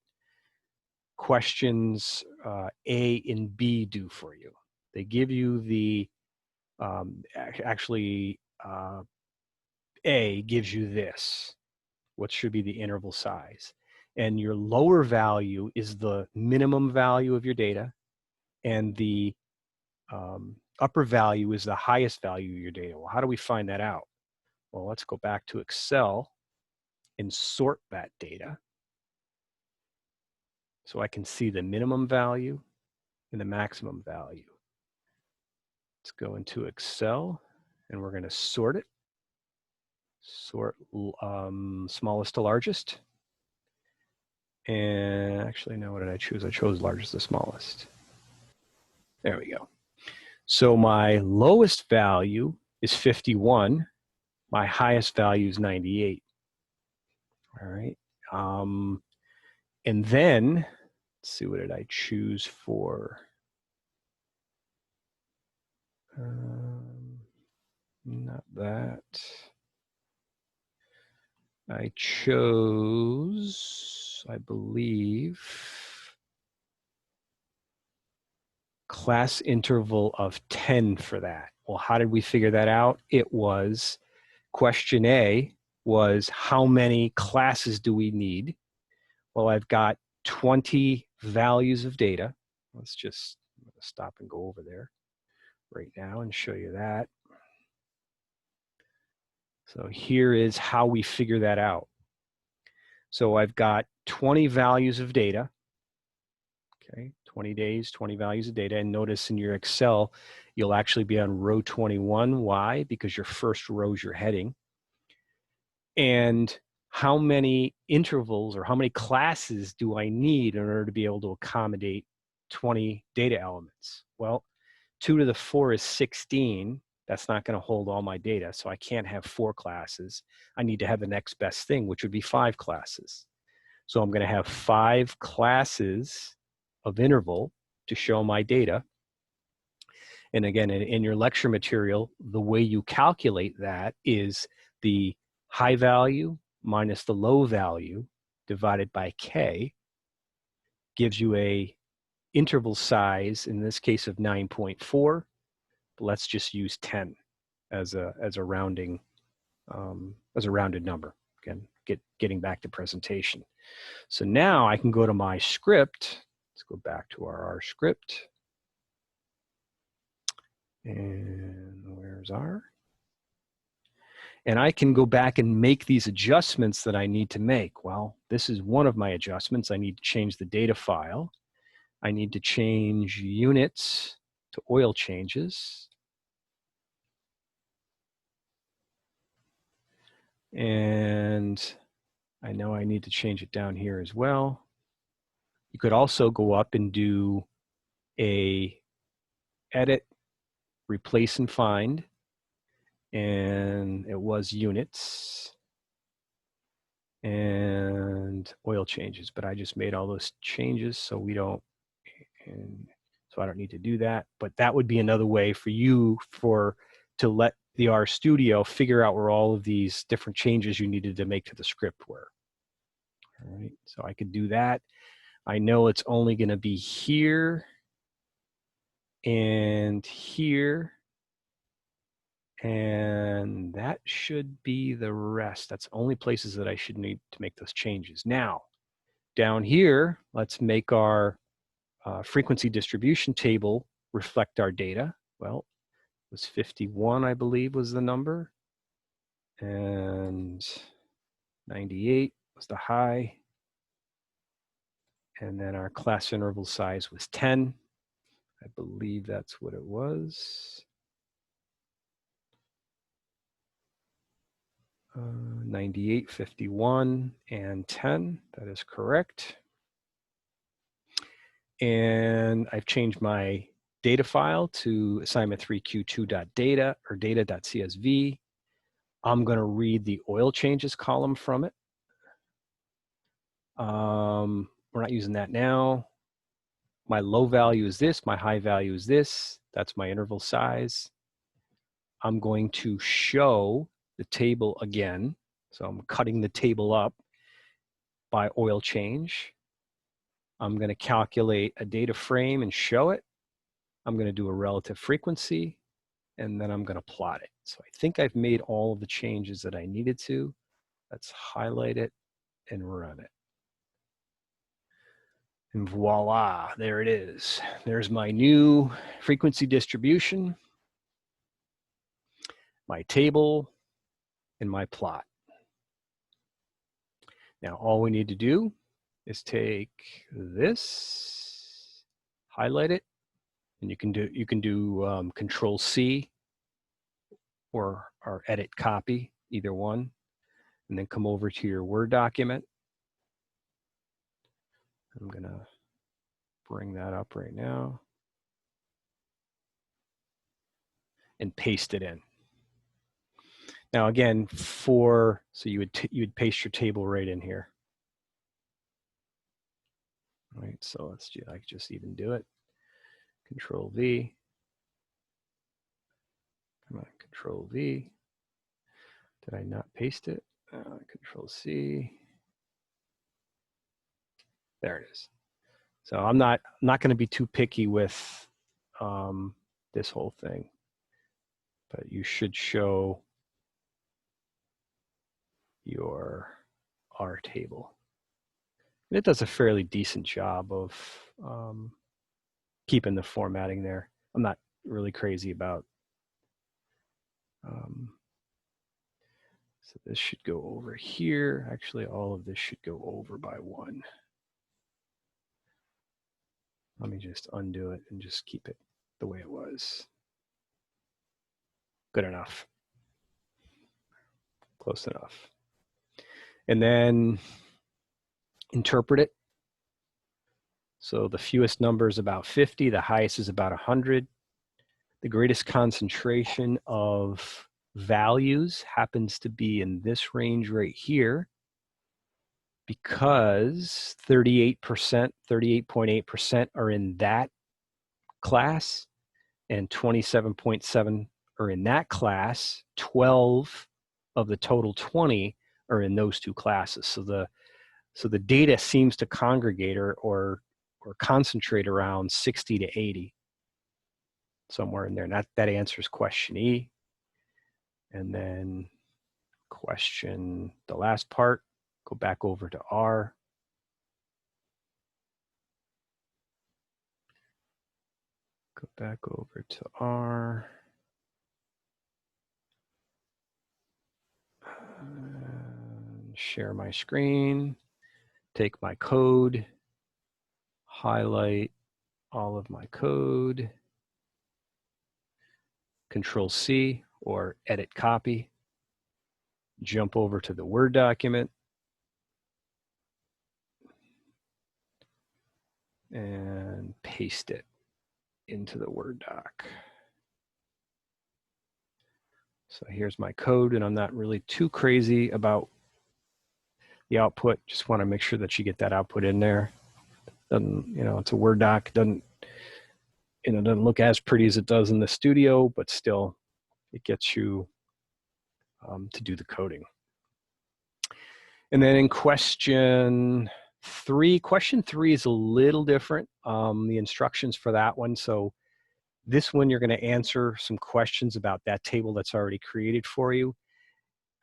questions A and B do for you. They give you the, A gives you this, what should be the interval size. And your lower value is the minimum value of your data, and the upper value is the highest value of your data. Well, how do we find that out? Well, let's go back to Excel and sort that data, so I can see the minimum value and the maximum value. Let's go into Excel, and we're going to sort it. Sort smallest to largest. And actually, no, what did I choose? I chose largest to smallest. There we go. So my lowest value is 51. My highest value is 98. All right. And then, let's see, what did I choose for? Not that. I chose, I believe, class interval of 10 for that. Well, how did we figure that out? It was, question A was, how many classes do we need? Well, I've got 20 values of data. Let's just stop and go over there right now and show you that. So here is how we figure that out. So I've got 20 values of data. Okay, 20 days, 20 values of data. And notice in your Excel, you'll actually be on row 21. Why? Because your first row is your heading. And how many intervals or how many classes do I need in order to be able to accommodate 20 data elements? Well, 2 to the 4 is 16. That's not going to hold all my data, so I can't have 4 classes. I need to have the next best thing, which would be 5 classes. So I'm going to have 5 classes of interval to show my data. And again, in your lecture material, the way you calculate that is the high value minus the low value divided by K gives you a interval size, in this case of 9.4. Let's just use 10 as a rounding, as a rounded number. Again, getting back to presentation. So now I can go to my script. Let's go back to our R script. And where's R? And I can go back and make these adjustments that I need to make. Well, this is one of my adjustments. I need to change the data file. I need to change units to oil changes. And I know I need to change it down here as well. You could also go up and do a edit, replace and find, and it was units and oil changes, but I just made all those changes so we don't, and so I don't need to do that. But that would be another way for you to let the RStudio figure out where all of these different changes you needed to make to the script were. All right, so I could do that. I know it's only going to be here and here And that should be the rest. That's the only places that I should need to make those changes. Now, down here, let's make our frequency distribution table reflect our data. Well, it was 51, I believe, was the number. And 98 was the high. And then our class interval size was 10. I believe that's what it was. 98, 51, and 10. That is correct. And I've changed my data file to assignment 3q2.data or data.csv. I'm going to read the oil changes column from it. We're not using that now. My low value is this, my high value is this. That's my interval size. I'm going to show the table again. So I'm cutting the table up by oil change. I'm going to calculate a data frame and show it. I'm going to do a relative frequency, and then I'm going to plot it. So I think I've made all of the changes that I needed to. Let's highlight it and run it. And voila, there it is. There's my new frequency distribution, my table, and my plot. Now all we need to do is take this, highlight it, and you can do Control C or edit copy, either one, and then come over to your Word document. I'm gonna bring that up right now and paste it in. Now again, so you would paste your table right in here. All right, so I could just even do it. Control V. Come on, Control V. Did I not paste it? Control C. There it is. So I'm not going to be too picky with this whole thing, but you should show your R table. And it does a fairly decent job of keeping the formatting there. I'm not really crazy about. So this should go over here. Actually, all of this should go over by 1. Let me just undo it and just keep it the way it was. Good enough. Close enough. And then interpret it. So the fewest number is about 50, the highest is about 100. The greatest concentration of values happens to be in this range right here, because 38%, 38.8% are in that class, and 27.7 are in that class. 12 of the total 20 are in those two classes. So the data seems to congregate or concentrate around 60 to 80, somewhere in there. And that answers question E. And then the last part, go back over to R. Go back over to R. Share my screen, take my code, highlight all of my code, Control C or edit copy, jump over to the Word document, and paste it into the Word doc. So here's my code, and I'm not really too crazy about the output. Just want to make sure that you get that output in there. Doesn't, it's a Word doc. Doesn't look as pretty as it does in the studio, but still, it gets you to do the coding. And then in question 3 is a little different. The instructions for that one. So This one, you're going to answer some questions about that table that's already created for you.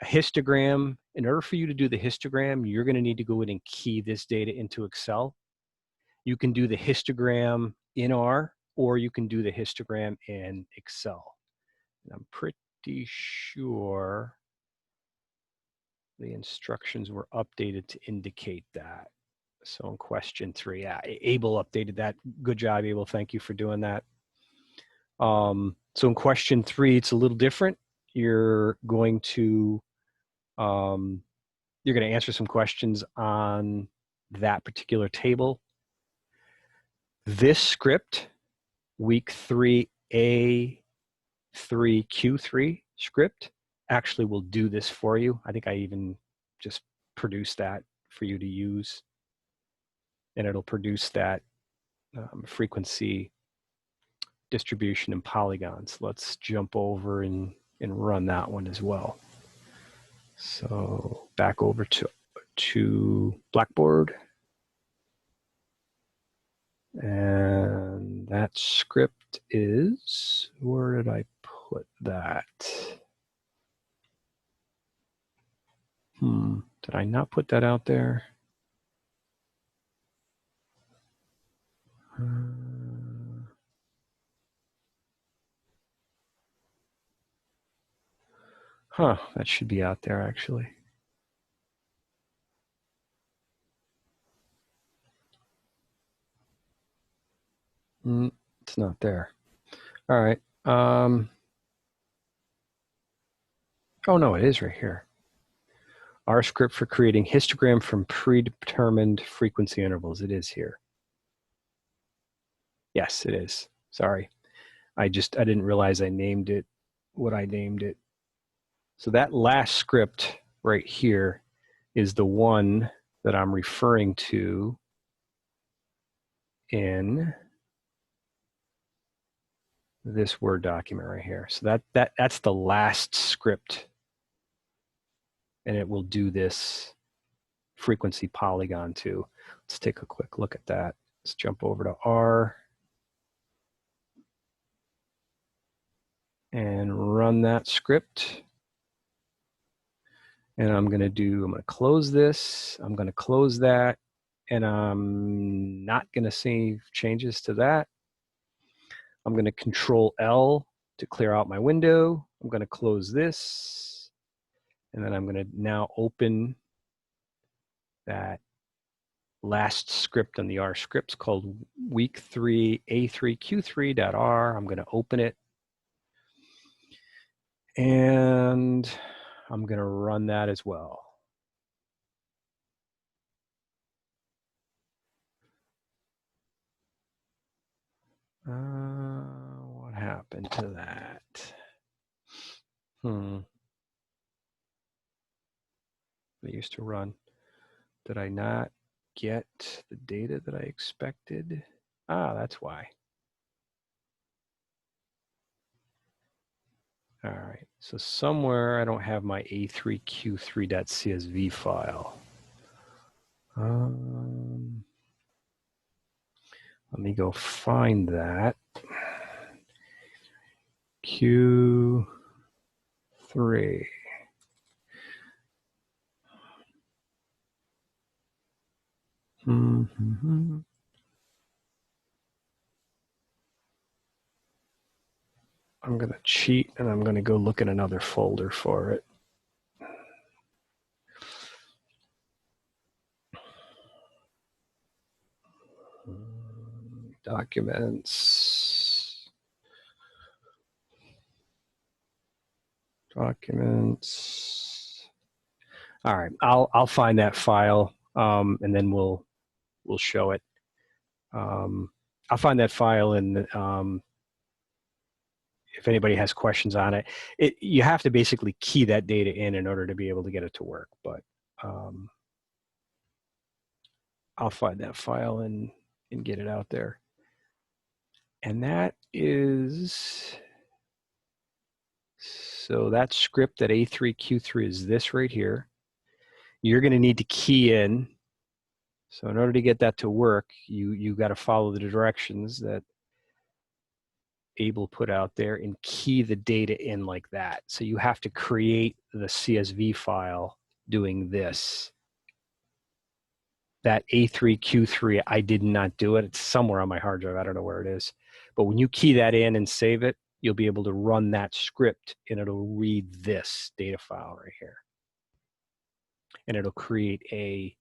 A histogram, in order for you to do the histogram, you're going to need to go in and key this data into Excel. You can do the histogram in R, or you can do the histogram in Excel. And I'm pretty sure the instructions were updated to indicate that. So in question 3, yeah, Abel updated that. Good job, Abel. Thank you for doing that. So in question 3, it's a little different. You're going to answer some questions on that particular table. This script, week 3, A3Q3 script, actually will do this for you. I think I even just produced that for you to use. And it'll produce that frequency distribution in polygons. Let's jump over and run that one as well. So back over to Blackboard. And that script is, where did I put that? Did I not put that out there? That should be out there actually. It's not there. All right. Oh no, it is right here. Our script for creating histogram from predetermined frequency intervals. It is here. Yes, it is. Sorry. I didn't realize I named it what I named it. So that last script right here is the one that I'm referring to in this Word document right here. So that's the last script, and it will do this frequency polygon too. Let's take a quick look at that. Let's jump over to R and run that script. And I'm going to close this. I'm going to close that, and I'm not going to save changes to that. I'm going to Control L to clear out my window. I'm going to close this, and then I'm going to now open that last script on the R scripts called week 3 A3Q3.R. I'm going to open it, and I'm going to run that as well. What happened to that? They used to run. Did I not get the data that I expected? That's why. All right, so somewhere I don't have my A3Q3.csv file. Let me go find that. Q3. I'm going to cheat, and I'm going to go look at another folder for it. Documents. All right, I'll find that file, and then we'll show it. I'll find that file, and if anybody has questions on it, you have to basically key that data in order to be able to get it to work. But I'll find that file and get it out there. And that is, so that script, that A3Q3 is this right here. You're going to need to key in. So in order to get that to work, you got to follow the directions that able put out there and key the data in like that. So you have to create the CSV file doing this. That A3Q3, I did not do it. It's somewhere on my hard drive. I don't know where it is. But when you key that in and save it, you'll be able to run that script and it'll read this data file right here. And it'll create a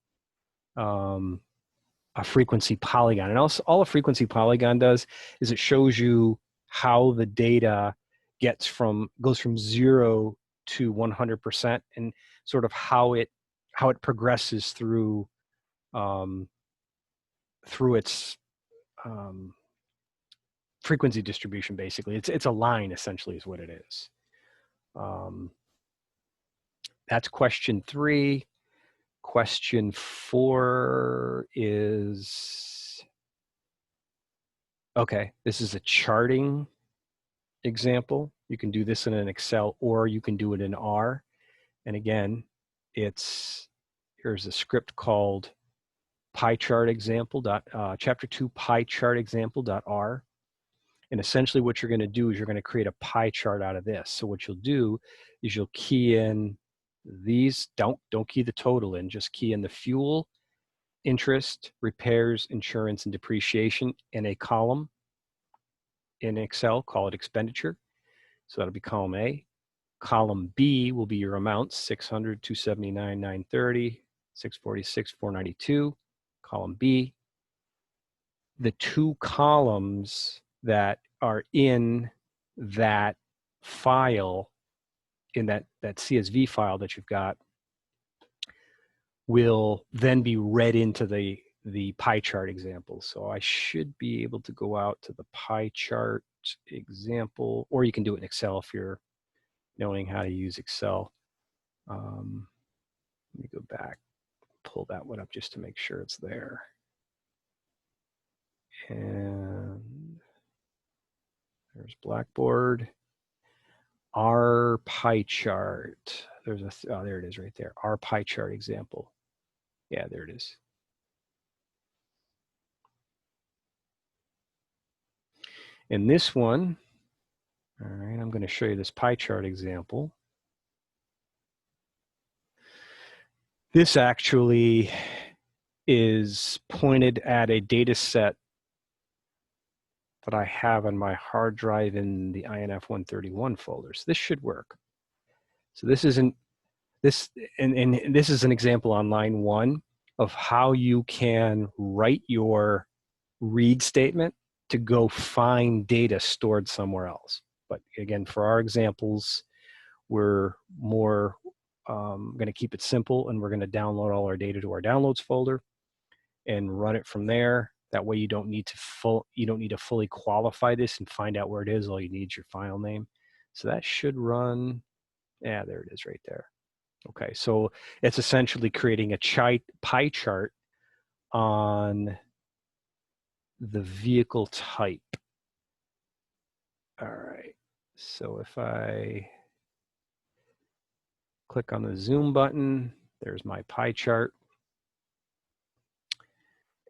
frequency polygon. And also, all a frequency polygon does is it shows you how the data goes from 0 to 100% and sort of how it progresses through its frequency distribution. Basically, it's a line essentially is what it is. That's question 3. Question 4 is, okay, this is a charting example. You can do this in an Excel or you can do it in R. And again, here's a script called pie chart example chapter 2 pie chart example.r. And essentially what you're going to do is you're going to create a pie chart out of this. So what you'll do is you'll key in these, don't key the total in, just key in the fuel, interest, repairs, insurance, and depreciation in a column in Excel, call it expenditure. So that'll be column A. Column B will be your amounts, 600, 279, 930, 646, 492. Column B. The two columns that are in that file, in that CSV file that you've got, will then be read into the pie chart example. So I should be able to go out to the pie chart example, or you can do it in Excel if you're knowing how to use Excel. Let me go back, pull that one up just to make sure it's there. And there's Blackboard. Our pie chart. There's there it is right there. Our pie chart example. Yeah, there it is. In this one, all right, I'm going to show you this pie chart example. This actually is pointed at a data set that I have on my hard drive in the CINF-131 folder. So this should work. So this isn't this, and this is an example on line 1 of how you can write your read statement to go find data stored somewhere else. But again, for our examples, we're more going to keep it simple, and we're going to download all our data to our downloads folder and run it from there. That way you don't need to fully qualify this and find out where it is. All you need is your file name. So that should run. Yeah, there it is right there. Okay, so it's essentially creating a pie chart on the vehicle type. All right, so if I click on the zoom button, there's my pie chart.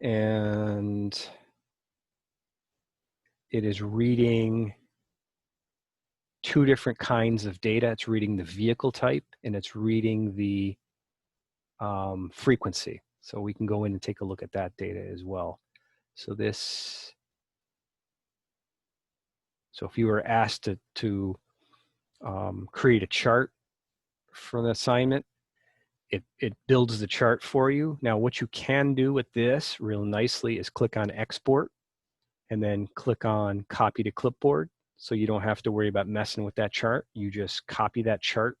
And it is reading 2 different kinds of data. It's reading the vehicle type and it's reading the frequency. So we can go in and take a look at that data as well. So if you were asked to create a chart for the assignment, it builds the chart for you. Now what you can do with this real nicely is click on export and then click on copy to clipboard. So you don't have to worry about messing with that chart. You just copy that chart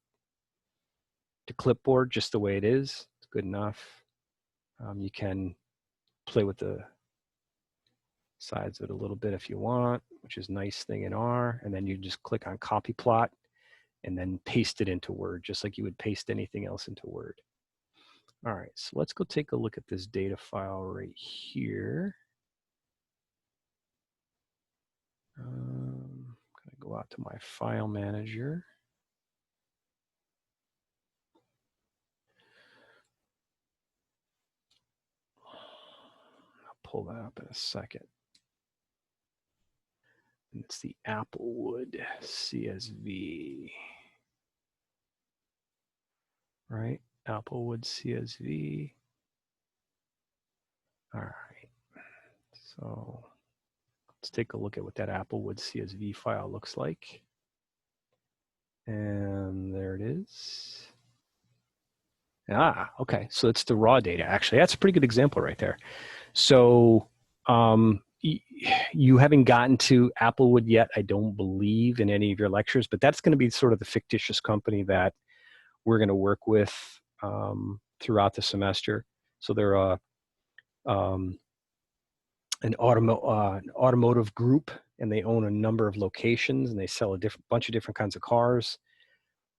to clipboard just the way it is. It's good enough. You can play with the sides of it a little bit if you want, which is a nice thing in R. And then you just click on copy plot and then paste it into Word, just like you would paste anything else into Word. All right, so let's go take a look at this data file right here. I'm gonna go out to my file manager. I'll pull that up in a second. It's the Applewood CSV. Right? Applewood CSV. All right. So let's take a look at what that Applewood CSV file looks like. And there it is. Ah, okay. So it's the raw data. Actually, that's a pretty good example right there. So you haven't gotten to Applewood yet, I don't believe, in any of your lectures, but that's going to be sort of the fictitious company that we're going to work with throughout the semester. So they're an automotive group, and they own a number of locations, and they sell a bunch of different kinds of cars.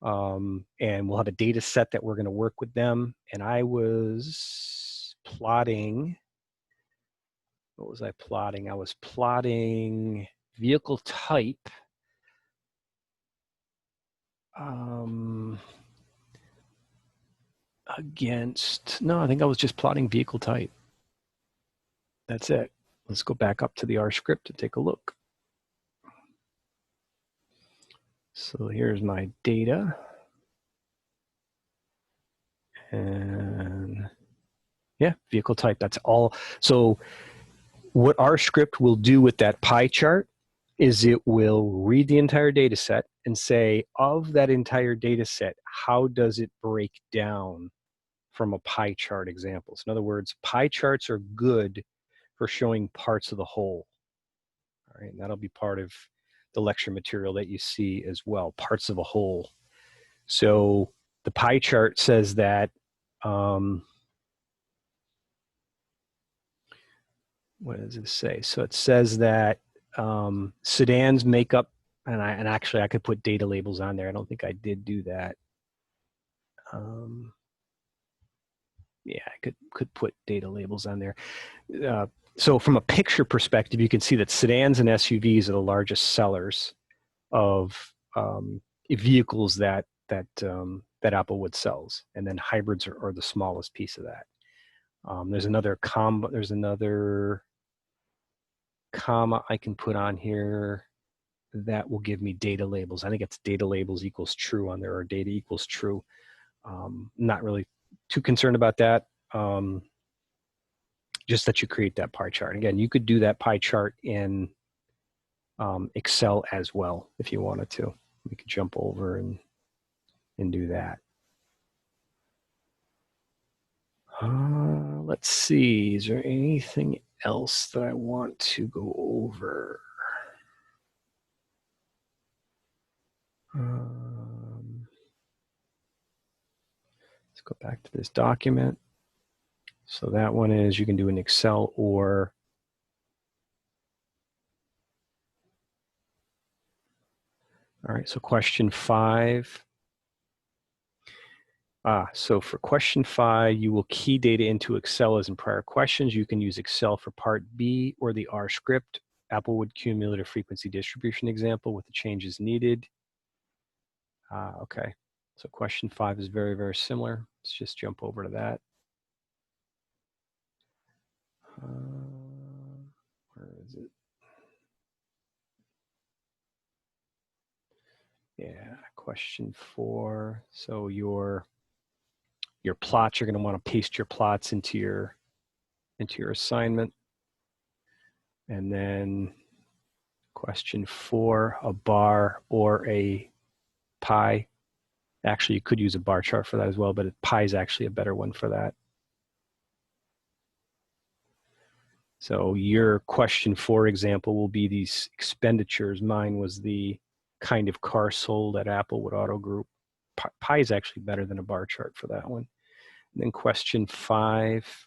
And we'll have a data set that we're going to work with them. And I was plotting. What was I plotting? I was plotting vehicle type against, no, I think I was just plotting vehicle type. That's it. Let's go back up to the R script and take a look. So here's my data. And yeah, vehicle type, that's all. So what our script will do with that pie chart is it will read the entire data set and say, of that entire data set, how does it break down from a pie chart example? So in other words, pie charts are good for showing parts of the whole. All right, and that'll be part of the lecture material that you see as well, parts of a whole. So the pie chart says that, what does it say? So it says that sedans make up, and actually I could put data labels on there. I don't think I did do that. Yeah, I could put data labels on there. So from a picture perspective, you can see that sedans and SUVs are the largest sellers of vehicles that Applewood sells, and then hybrids are the smallest piece of that. There's another comma I can put on here that will give me data labels. I think it's data labels equals true on there, or data equals true. Not really too concerned about that. Just that you create that pie chart. Again, you could do that pie chart in Excel as well if you wanted to. We could jump over and do that. Let's see, is there anything else that I want to go over? Let's go back to this document. So that one is, you can do an Excel or all right, so question 5. So for question 5, you will key data into Excel as in prior questions. You can use Excel for part B or the R script, Applewood cumulative frequency distribution example with the changes needed. Okay, so question 5 is very, very similar. Let's just jump over to that. Where is it? Yeah, question 4. So your plots, you're going to want to paste your plots into your assignment. And then question 4, a bar or a pie. Actually, you could use a bar chart for that as well, but pie is actually a better one for that. So your question 4 example will be these expenditures. Mine was the kind of car sold at Applewood Auto Group. Pie is actually better than a bar chart for that one. And then question 5,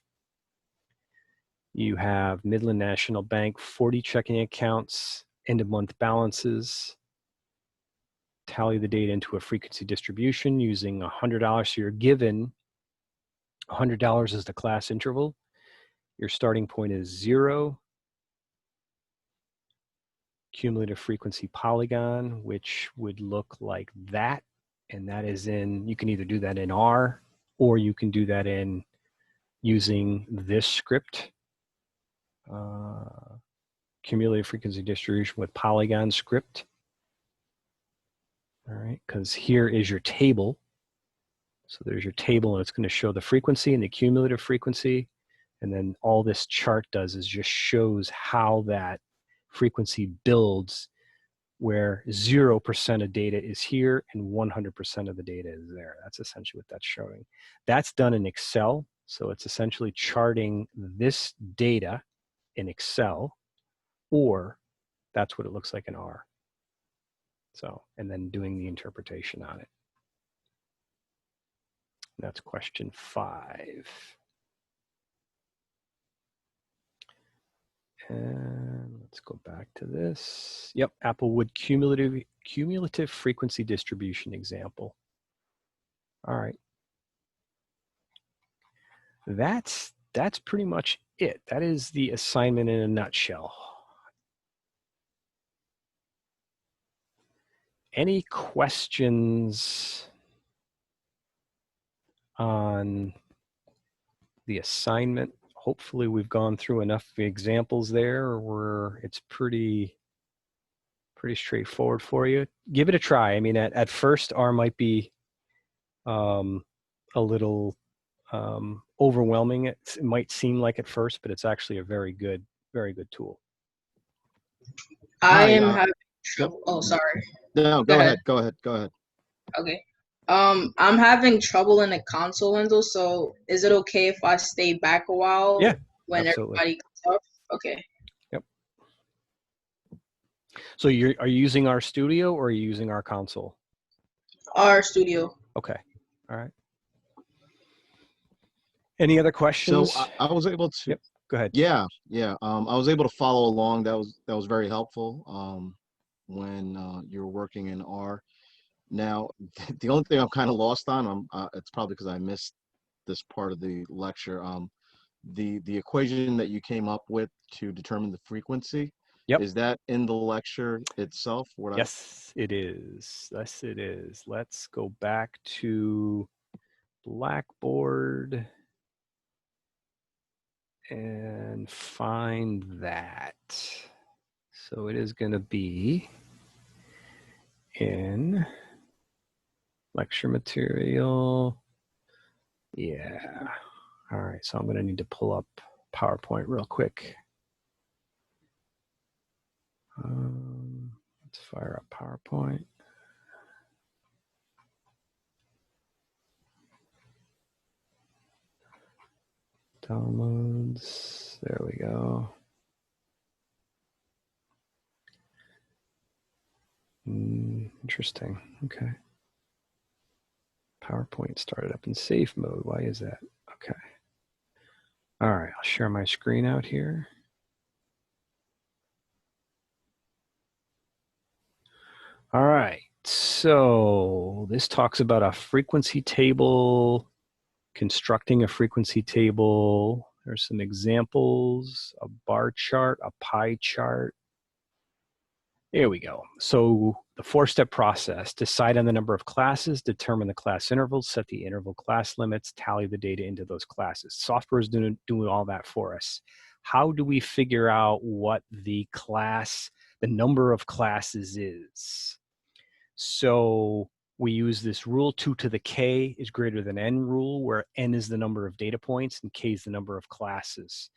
you have Midland National Bank, 40 checking accounts, end of month balances. Tally the data into a frequency distribution using $100. So you're given $100 as the class interval. Your starting point is 0. Cumulative frequency polygon, which would look like that. And that is in, you can either do that in R, or you can do that in using this script. cumulative frequency distribution with Polygon script. All right, because here is your table. So there's your table, and it's going to show the frequency and the cumulative frequency. And then all this chart does is just shows how that frequency builds, where 0% of data is here and 100% of the data is there. That's essentially what that's showing. That's done in Excel. So it's essentially charting this data in Excel, or that's what it looks like in R. So, and then doing the interpretation on it. That's question 5. And let's go back to this. Yep, Applewood cumulative frequency distribution example. All right. That's pretty much it. That is the assignment in a nutshell. Any questions on the assignment? Hopefully we've gone through enough examples there where it's pretty straightforward for you. Give it a try. I mean, at first R might be a little overwhelming. It might seem like at first, but it's actually a very good tool. I am Hi, having trouble. Oh, sorry. No, Go ahead. Go ahead. Okay. I'm having trouble in the console window, so is it okay if I stay back a while? Yeah, when absolutely. everybody comes up? Okay. Yep. So are you using our studio or are you using our console? Our studio. Okay. All right. Any other questions? So I was able to. Yep. Go ahead. Yeah. I was able to follow along. That was very helpful. When you're working in R. Now, the only thing I'm kind of lost on, it's probably because I missed this part of the lecture. The equation that you came up with to determine the frequency. Yep. Is that in the lecture itself? Yes, it is. Yes, it is. Let's go back to Blackboard and find that. So it is going to be in lecture material. Yeah. All right. So I'm going to need to pull up PowerPoint real quick. Let's fire up PowerPoint. Downloads. There we go. Interesting. Okay. PowerPoint started up in safe mode. Why is that? Okay. All right. I'll share my screen out here. All right. So this talks about a frequency table, constructing a frequency table. There's some examples, a bar chart, a pie chart. There we go. So the 4-step process: decide on the number of classes, determine the class intervals, set the interval class limits, tally the data into those classes. Software is doing all that for us. How do we figure out what the number of classes is? So we use this rule 2 to the k is greater than n rule, where n is the number of data points and k is the number of classes.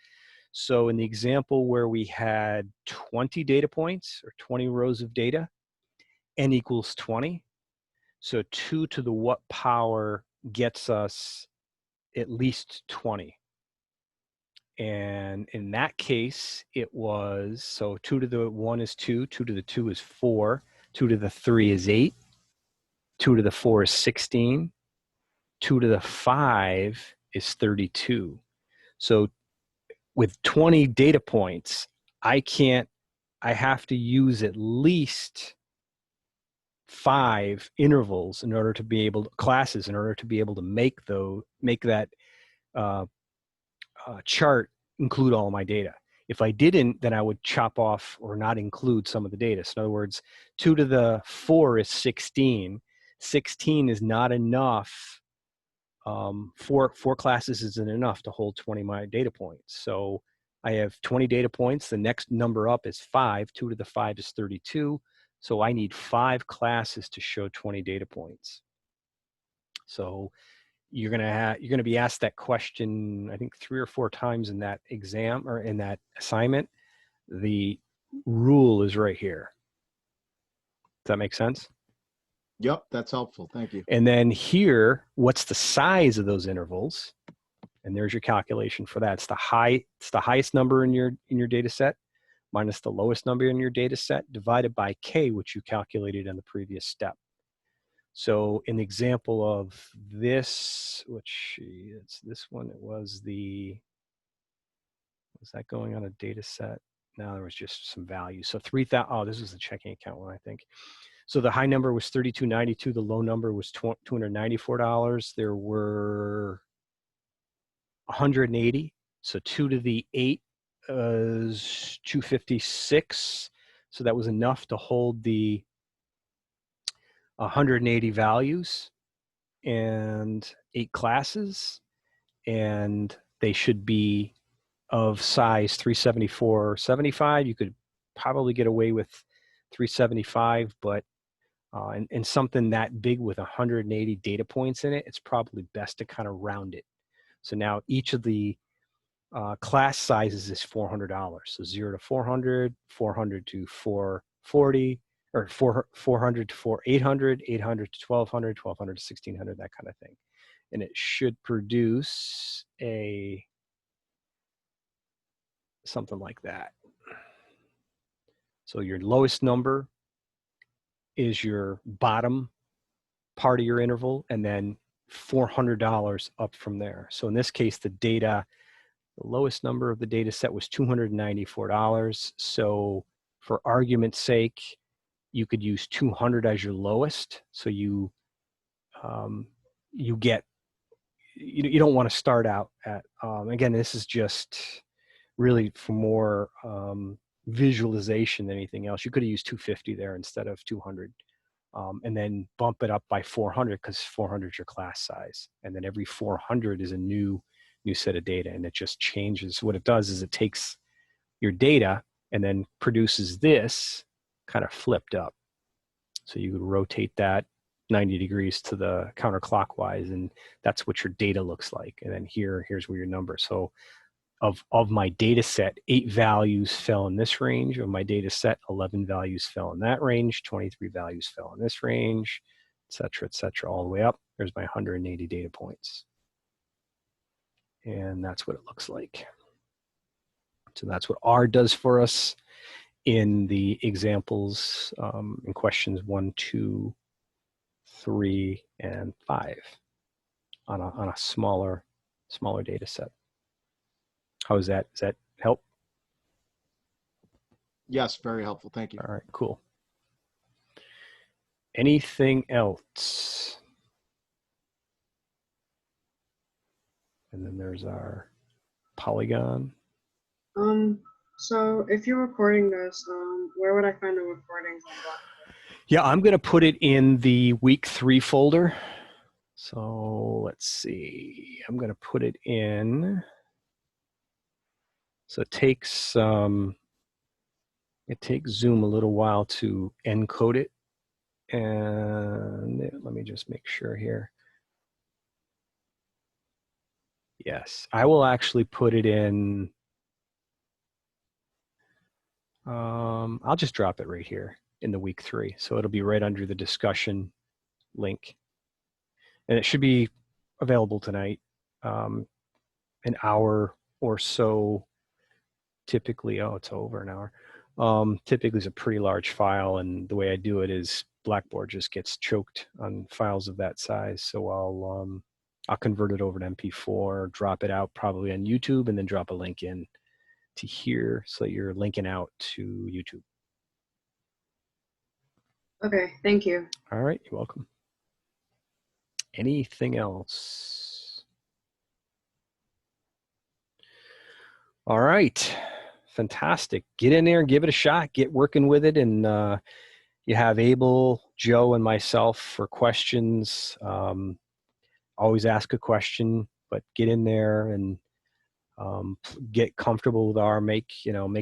So in the example where we had 20 data points or 20 rows of data, n equals 20. So 2 to the what power gets us at least 20. And in that case, it was, so 2 to the 1 is 2, 2 to the 2 is 4, 2 to the 3 is 8, 2 to the 4 is 16, 2 to the 5 is 32. So with 20 data points, I have to use at least 5 intervals in order to be able to, classes in order to be able to make that chart include all my data. If I didn't, then I would chop off or not include some of the data. So in other words, 2 to the 4 is 16. 16 is not enough. 4 classes isn't enough to hold 20 my data points. So I have 20 data points. The next number up is 5. 2 to the 5 is 32. So I need 5 classes to show 20 data points. So you're gonna be asked that question, I think 3 or 4 times in that exam or in that assignment. The rule is right here. Does that make sense? Yep, that's helpful. Thank you. And then here, what's the size of those intervals? And there's your calculation for that. It's the highest number in your data set minus the lowest number in your data set divided by k, which you calculated in the previous step. So in the example of this, which it's this one, it was that going on a data set? No, there was just some value. So 3,000, oh, this was the checking account one, I think. So the high number was $32.92. The low number was $294. There were 180. So 2 to the 8 is 256. So that was enough to hold the 180 values and 8 classes. And they should be of size 374/75. You could probably get away with 375, but and something that big with 180 data points in it, it's probably best to kind of round it. So now each of the class sizes is $400. So 0 to 400, 400 to 440, or 400 to 800, 800 to 1200, 1200 to 1600, that kind of thing. And it should produce something like that. So your lowest number is your bottom part of your interval, and then $400 up from there. So in this case, the lowest number of the data set was $294. So for argument's sake, you could use 200 as your lowest. So you get, you don't want to start out at, again, this is just really for more visualization than anything else. You could have used 250 there instead of 200. And then bump it up by 400 because 400 is your class size. And then every 400 is a new set of data, and it just changes. What it does is it takes your data and then produces this kind of flipped up. So you would rotate that 90 degrees to the counterclockwise, and that's what your data looks like. And then here's where your number. So of my data set, 8 values fell in this range. Of my data set, 11 values fell in that range, 23 values fell in this range, et cetera, all the way up. There's my 180 data points. And that's what it looks like. So that's what R does for us in the examples in questions 1, 2, 3, and 5 on a smaller data set. How is that? Does that help? Yes, very helpful. Thank you. All right, cool. Anything else? And then there's our polygon. So if you're recording this, where would I find the recordings on Blackboard? Yeah, I'm going to put it in the week 3 folder. So let's see. I'm going to put it in. So it takes Zoom a little while to encode it. And let me just make sure here. Yes, I will actually put it in. I'll just drop it right here in the week 3. So it'll be right under the discussion link. And it should be available tonight, an hour or so. Typically, oh, it's over an hour. Typically it's a pretty large file, and the way I do it is Blackboard just gets choked on files of that size. So I'll convert it over to MP4, drop it out probably on YouTube, and then drop a link in to here so that you're linking out to YouTube. Okay, thank you. All right, you're welcome. Anything else? All right, fantastic. Get in there and give it a shot. Get working with it, and you have Abel, Joe, and myself for questions. Always ask a question, but get in there and Get comfortable with R, make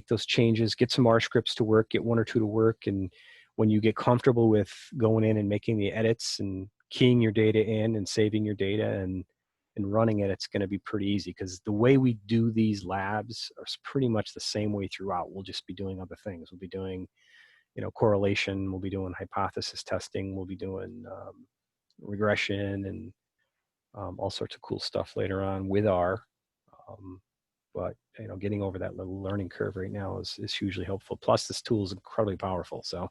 those changes, get some R scripts to work, get 1 or 2 to work. And when you get comfortable with going in and making the edits and keying your data in and saving your data and running it, it's going to be pretty easy, because the way we do these labs are pretty much the same way throughout. We'll just be doing other things. We'll be doing, correlation. We'll be doing hypothesis testing. We'll be doing regression and all sorts of cool stuff later on with R. But getting over that little learning curve right now is hugely helpful. Plus, this tool is incredibly powerful. So,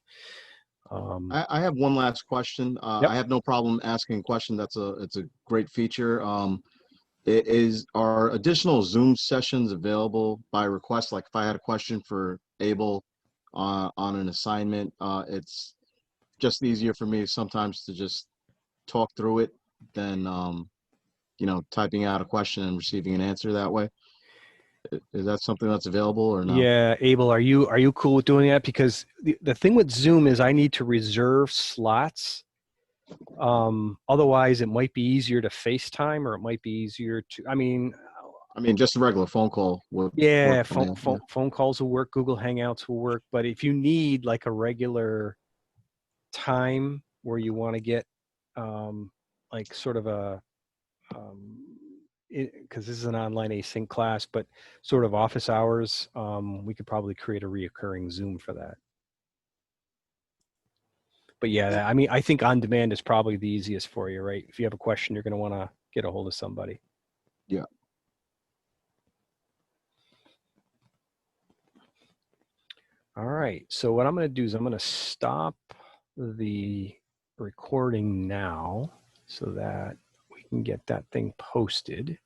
I have one last question. Yep. I have no problem asking a question. It's a great feature. Are additional Zoom sessions available by request? Like if I had a question for Abel on an assignment, it's just easier for me sometimes to just talk through it than typing out a question and receiving an answer that way. Is that something that's available or no? Yeah, Abel, are you cool with doing that? Because the thing with Zoom is I need to reserve slots. Otherwise, it might be easier to FaceTime, or it might be easier to. I mean, just a regular phone call would yeah, work for me. phone calls will work. Google Hangouts will work. But if you need like a regular time where you want to get like sort of a because this is an online async class, but sort of office hours, we could probably create a reoccurring Zoom for that. But yeah, I mean, I think on demand is probably the easiest for you, right? If you have a question, you're going to want to get a hold of somebody. Yeah. All right. So what I'm going to do is I'm going to stop the recording now so that we can get that thing posted.